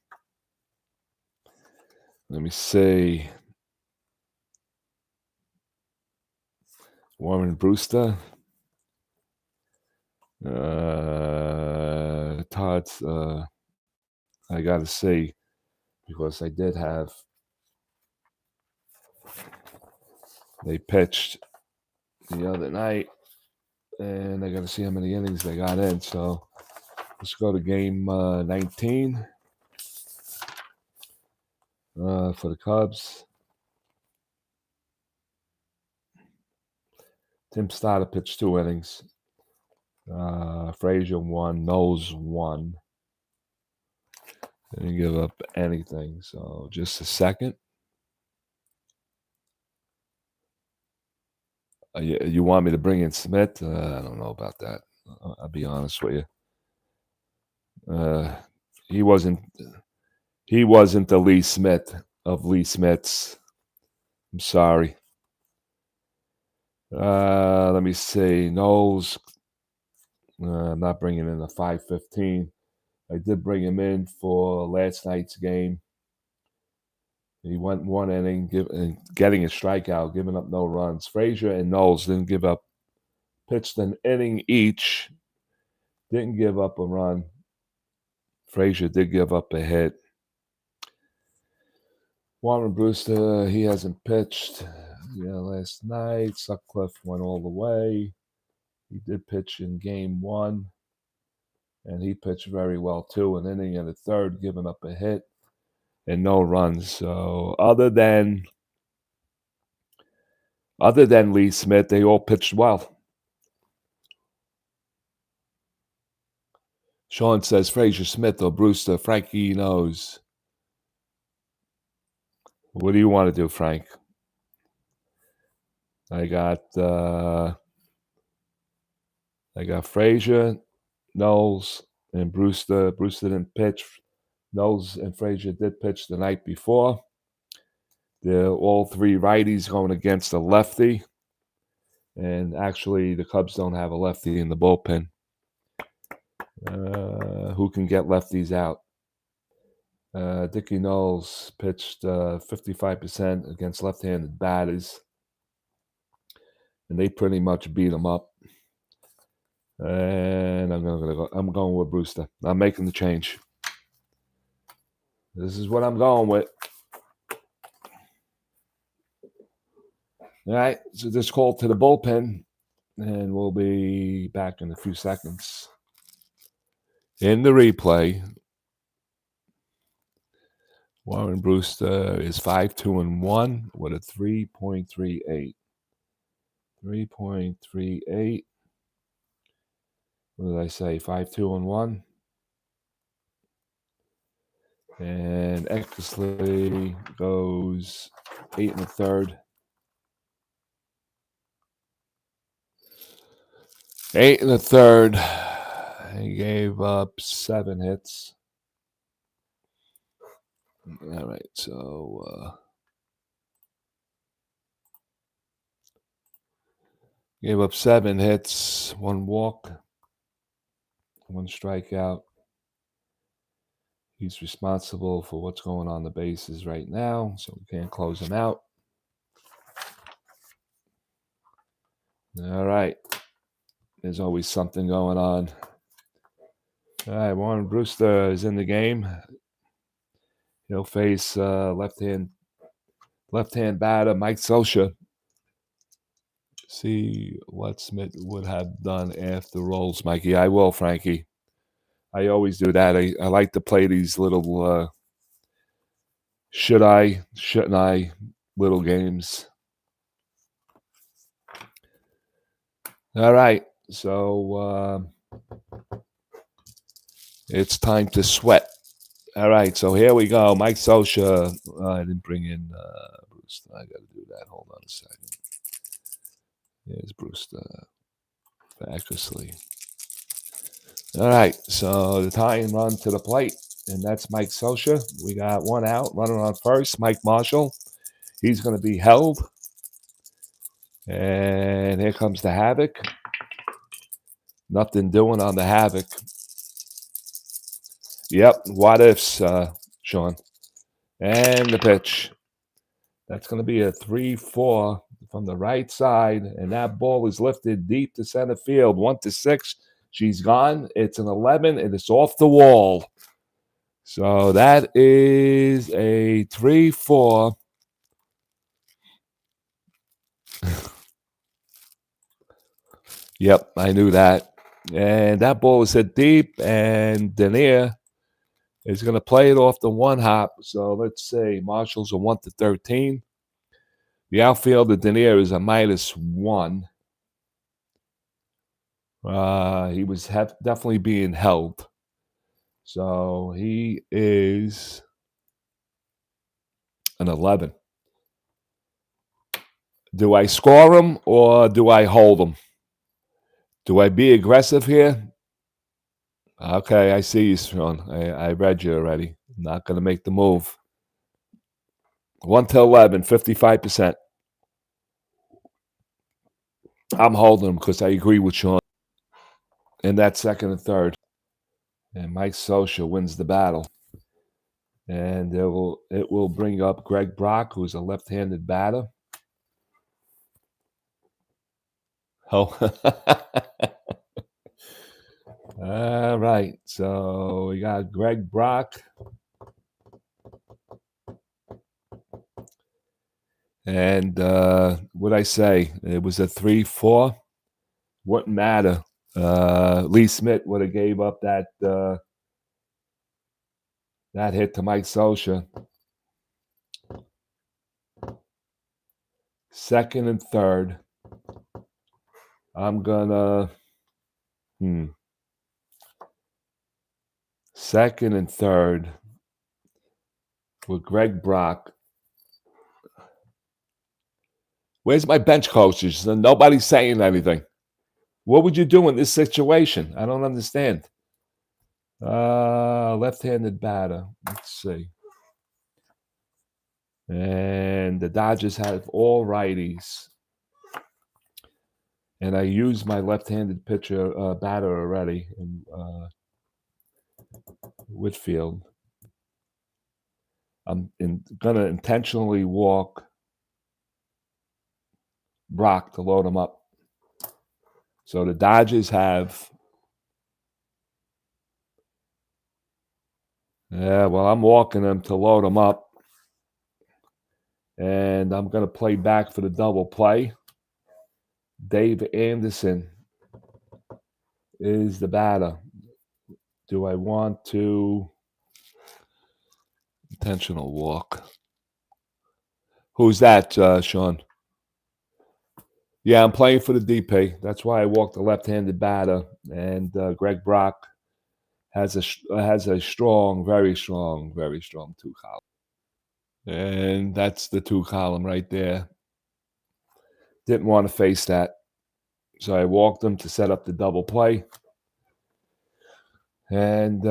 Let me see. Warren Brewster. Todd's. I got to see, because I did have. They pitched the other night, and I got to see how many innings they got in. So let's go to game 19 for the Cubs. Tim Stoddard pitched 2 innings. Frazier 1, Knowles 1. Didn't give up anything. So just a second. You want me to bring in Smith? I don't know about that. I'll be honest with you. He wasn't the Lee Smith of Lee Smiths. I'm sorry. Let me see. Knowles. I'm not bringing in a 5-15. I did bring him in for last night's game. He went 1 inning, getting a strikeout, giving up no runs. Frazier and Knowles didn't give up. Pitched an inning each. Didn't give up a run. Frazier did give up a hit. Warren Brewster, he hasn't pitched. Last night, Sutcliffe went all the way. He did pitch in game 1, and he pitched very well too. An inning and a third, giving up a hit. and no runs. So other than Lee Smith, they all pitched well. Sean says Frazier Smith or Brewster. Frankie knows. What do you want to do, Frank? I got Frazier, Knowles, and Brewster. Brewster didn't pitch. Knowles and Frazier did pitch the night before. They're all three righties going against a lefty. And actually, the Cubs don't have a lefty in the bullpen. Who can get lefties out? Dickie Knowles pitched 55% against left-handed batters, and they pretty much beat him up. And I'm going with Brewster. I'm making the change. This is what I'm going with. All right, so this call to the bullpen, and we'll be back in a few seconds. In the replay, Warren Brewster is 5-2-1 with a 3.38. 3.38. What did I say? 5-2-1. And Eckersley goes 8 1/3. 8 1/3. He gave up 7 hits. All right, so gave up 7 hits, 1 walk, 1 strikeout. He's responsible for what's going on the bases right now, so we can't close him out. All right. There's always something going on. All right, Warren Brewster is in the game. He'll face left-hand batter Mike Scioscia. See what Smith would have done after rolls, Mikey. I will, Frankie. I always do that. I like to play these little should I, shouldn't I little games. All right, so it's time to sweat. All right, so here we go. Mike Scioscia. I didn't bring in Brewster. I got to do that. Hold on a second. Here's Brewster for Eckersley. All right, so the tying run to the plate, and that's Mike Scioscia. We got 1 out, running on first. Mike Marshall. He's going to be held. And here comes the Havoc. Nothing doing on the Havoc. Yep, what ifs, Sean. And the pitch. That's going to be a 3-4 from the right side, and that ball is lifted deep to center field. 1-6. She's gone. It's an 11, and it's off the wall. So that is a 3-4. Yep, I knew that. And that ball was hit deep, and Denier is going to play it off the 1 hop. So let's say Marshall's a 1-13. The outfielder, Denier, is a -1. He was definitely being held. So he is an 11. Do I score him or do I hold him? Do I be aggressive here? Okay, I see you, Sean. I read you already. Not going to make the move. 1-11, 55%. I'm holding him because I agree with Sean. In that second and third. And Mike Scioscia wins the battle. And it will bring up Greg Brock, who's a left-handed batter. Oh. All right. So we got Greg Brock. And what'd I say? It was a 3-4. Wouldn't matter. Lee Smith would have gave up that hit to Mike Scioscia. Second and third. I'm gonna second and third with Greg Brock. Where's my bench coaches? Nobody's saying anything. What would you do in this situation? I don't understand. Left-handed batter. Let's see. And the Dodgers have all righties. And I used my left-handed pitcher batter already in Whitfield. I'm going to intentionally walk Brock to load him up. So the Dodgers have... Yeah, well, I'm walking him to load him up. And I'm going to play back for the double play. Dave Anderson is the batter. Do I want to... Intentional walk. Who's that, Sean? Yeah, I'm playing for the DP. That's why I walked the left-handed batter. And Greg Brock has a strong, very strong two column. And that's the two column right there. Didn't want to face that. So I walked him to set up the double play. And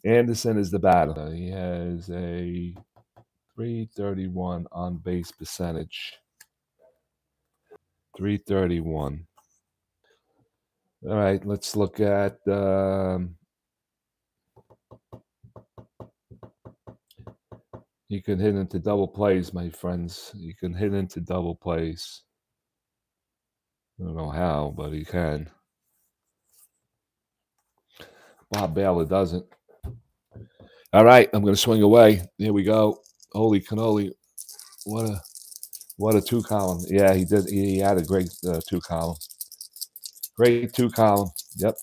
Anderson is the batter. He has a .331 on base percentage. 331. All right, let's look at you can hit into double plays, my friends. You can hit into double plays. I don't know how, but he can. Bob Baylor doesn't. All right, I'm going to swing away. Here we go. Holy cannoli. What a two column. Yeah, he did. He had a great two column. Great two column. Yep.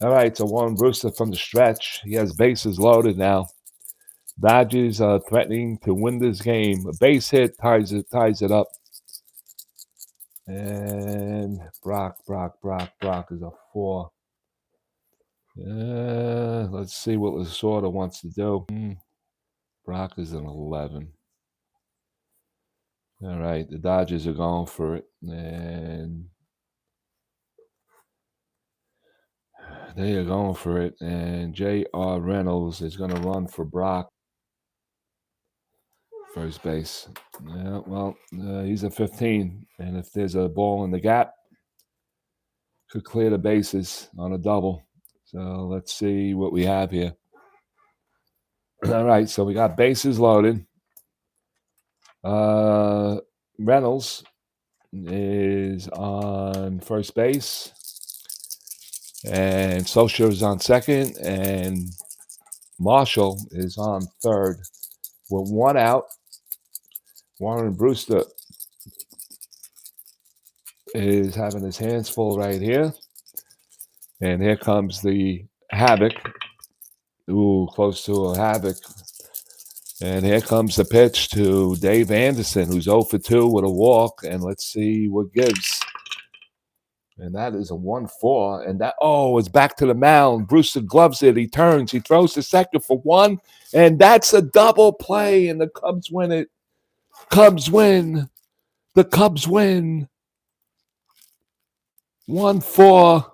All right, so Warren Brewster from the stretch. He has bases loaded now. Dodgers are threatening to win this game. A base hit ties it up. And Brock is a 4. Let's see what Lasorda wants to do. Brock is an 11. All right, the Dodgers are going for it. And they are going for it. And J.R. Reynolds is going to run for Brock. First base. Yeah, well, he's a 15. And if there's a ball in the gap, could clear the bases on a double. So let's see what we have here. All right, so we got bases loaded. Reynolds is on first base. And Socha is on second. And Marshall is on third. With one out, Warren Brewster is having his hands full right here. And here comes the havoc. Ooh, close to a havoc. And here comes the pitch to Dave Anderson, who's 0 for 2 with a walk. And let's see what gives. And that is a 1-4. And that, it's back to the mound. Brewster gloves it. He turns. He throws to second for 1. And that's a double play. And the Cubs win it. Cubs win. The Cubs win. 1-4.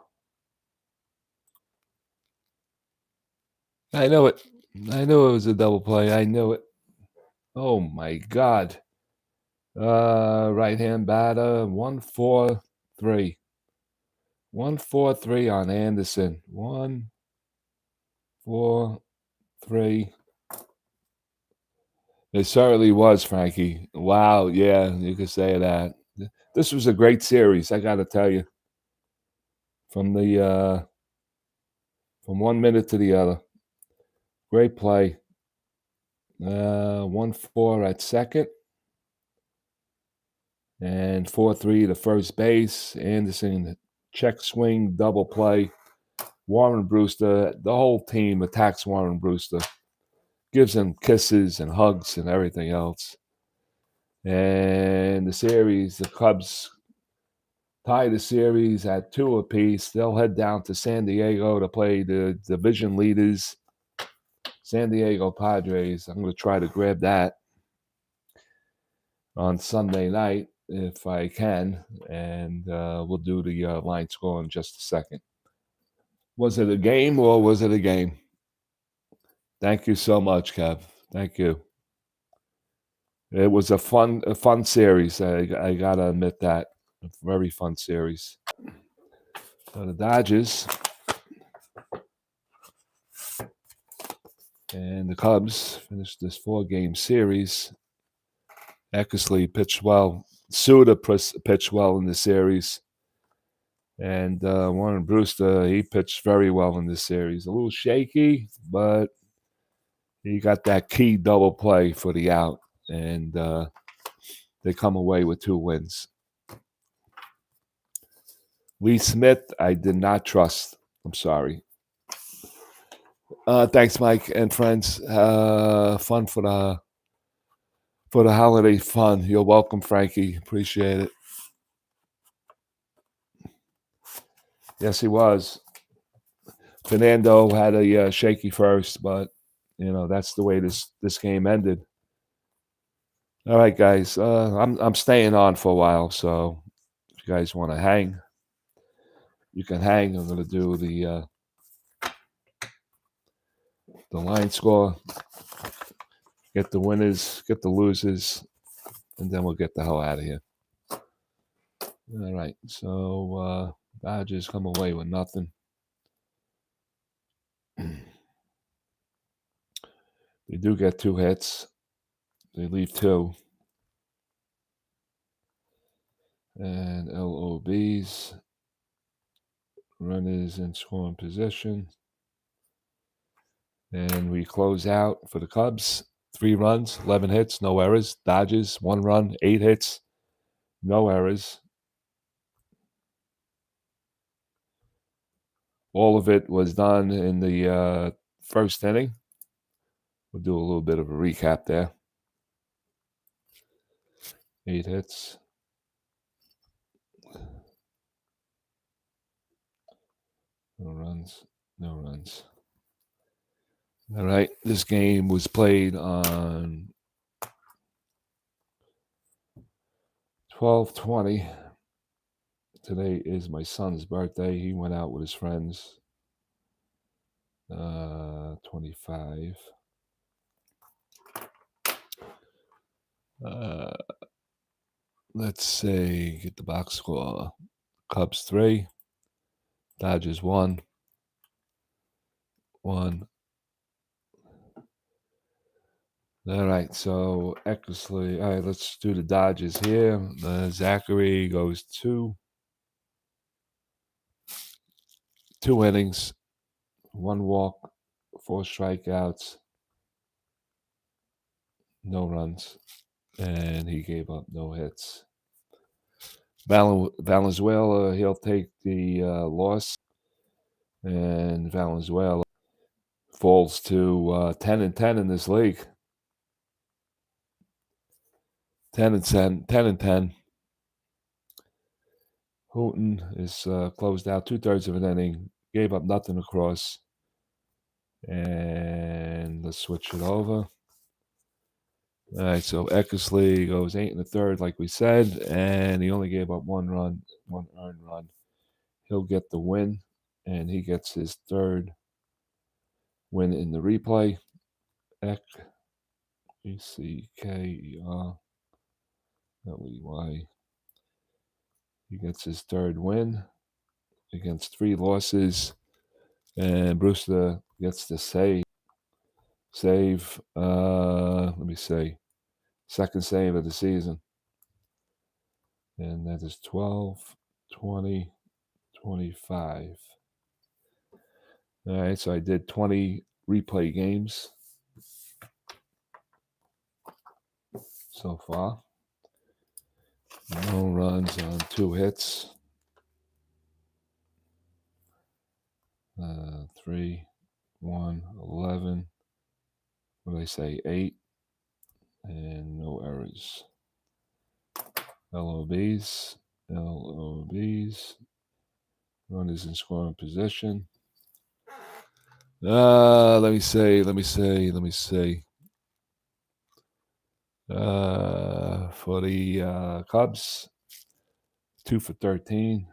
I know it. I knew it was a double play. I knew it. Oh, my God. Right-hand batter, 1-4-3. 1-4-3 on Anderson. 1-4-3. It certainly was, Frankie. Wow, yeah, you could say that. This was a great series, I got to tell you. From 1 minute to the other. Great play. 1-4 at second. And 4-3 to first base. Anderson, check swing, double play. Warren Brewster, the whole team attacks Warren Brewster. Gives him kisses and hugs and everything else. And the Cubs tie the series at 2 apiece. They'll head down to San Diego to play the division leaders, San Diego Padres. I'm going to try to grab that on Sunday night if I can, and we'll do the line score in just a second. Was it a game or was it a game? Thank you so much, Kev. Thank you. It was a fun series. I gotta admit that. A very fun series. So the Dodgers and the Cubs finished this 4-game series. Eckersley pitched well. Suda pitched well in the series. And Warren Brewster, he pitched very well in this series. A little shaky, but he got that key double play for the out. And they come away with 2 wins. Lee Smith, I did not trust. I'm sorry. Thanks, Mike and friends. Fun for the holiday fun. You're welcome, Frankie. Appreciate it. Yes, he was. Fernando had a shaky first, but that's the way this game ended. All right, guys. I'm staying on for a while, so if you guys want to hang, you can hang. I'm going to do the line score, get the winners, get the losers, and then we'll get the hell out of here. All right. So Dodgers come away with nothing. They do get 2 hits. They leave 2. And LOBs, runners in scoring position. And we close out for the Cubs. 3 runs, 11 hits, no errors. Dodgers, 1 run, 8 hits, no errors. All of it was done in the first inning. We'll do a little bit of a recap there. 8 hits. No runs. No runs. All right. This game was played on 12/20. Today is my son's birthday. He went out with his friends. 25. Let's say get the box score. Cubs 3. Dodgers 1. 1. All right, so Eckersley. All right, let's do the Dodgers here. Zachary goes 2 innings, 1 walk, 4 strikeouts, no runs, and he gave up no hits. Valenzuela, he'll take the loss, and Valenzuela falls to 10-10 in this league. 10-10. Houghton is closed out 2/3 of an inning, gave up nothing across. And let's switch it over. All right, so Eckersley goes 8 1/3, like we said, and he only gave up 1 run, 1 earned run. He'll get the win, and he gets his 3rd win in the replay. Eckersley. He gets his 3rd win against 3 losses, and Brewster gets the save. Let me see. 2nd save of the season. And that is 12, 20, 25. All right, so I did 20 replay games so far. No runs on 2 hits. 3, 1, 11. What did I say? 8. And no errors. LOBs. LOBs. Runners in scoring position. Let me say. For the Cubs, 2 for 13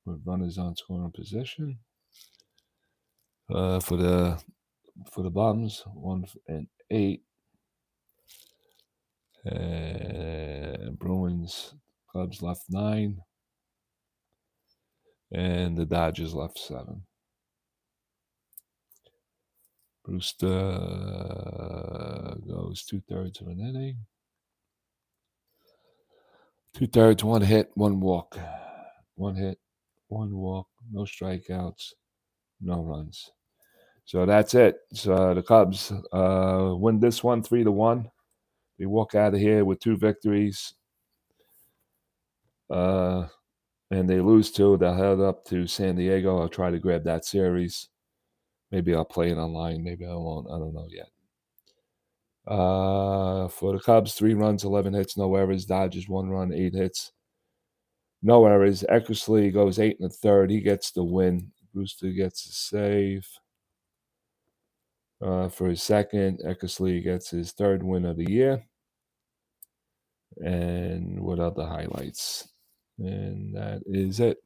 with runners on scoring position. For the Bums, 1 and 8. And Bruins, Cubs left 9. And the Dodgers left 7. Brewster goes 2/3 of an inning. 2/3, 1 hit, 1 walk. 1 hit, 1 walk, no strikeouts, no runs. So that's it. So the Cubs win this one 3-1. They walk out of here with 2 victories. And they lose 2. They'll head up to San Diego. I'll try to grab that series. Maybe I'll play it online. Maybe I won't. I don't know yet. For the Cubs, 3 runs, 11 hits, no errors. Dodgers, 1 run, 8 hits, no errors. Eckersley goes 8 1/3. He gets the win. Brewster gets a save. For his second, Eckersley gets his 3rd win of the year. And what other highlights? And that is it.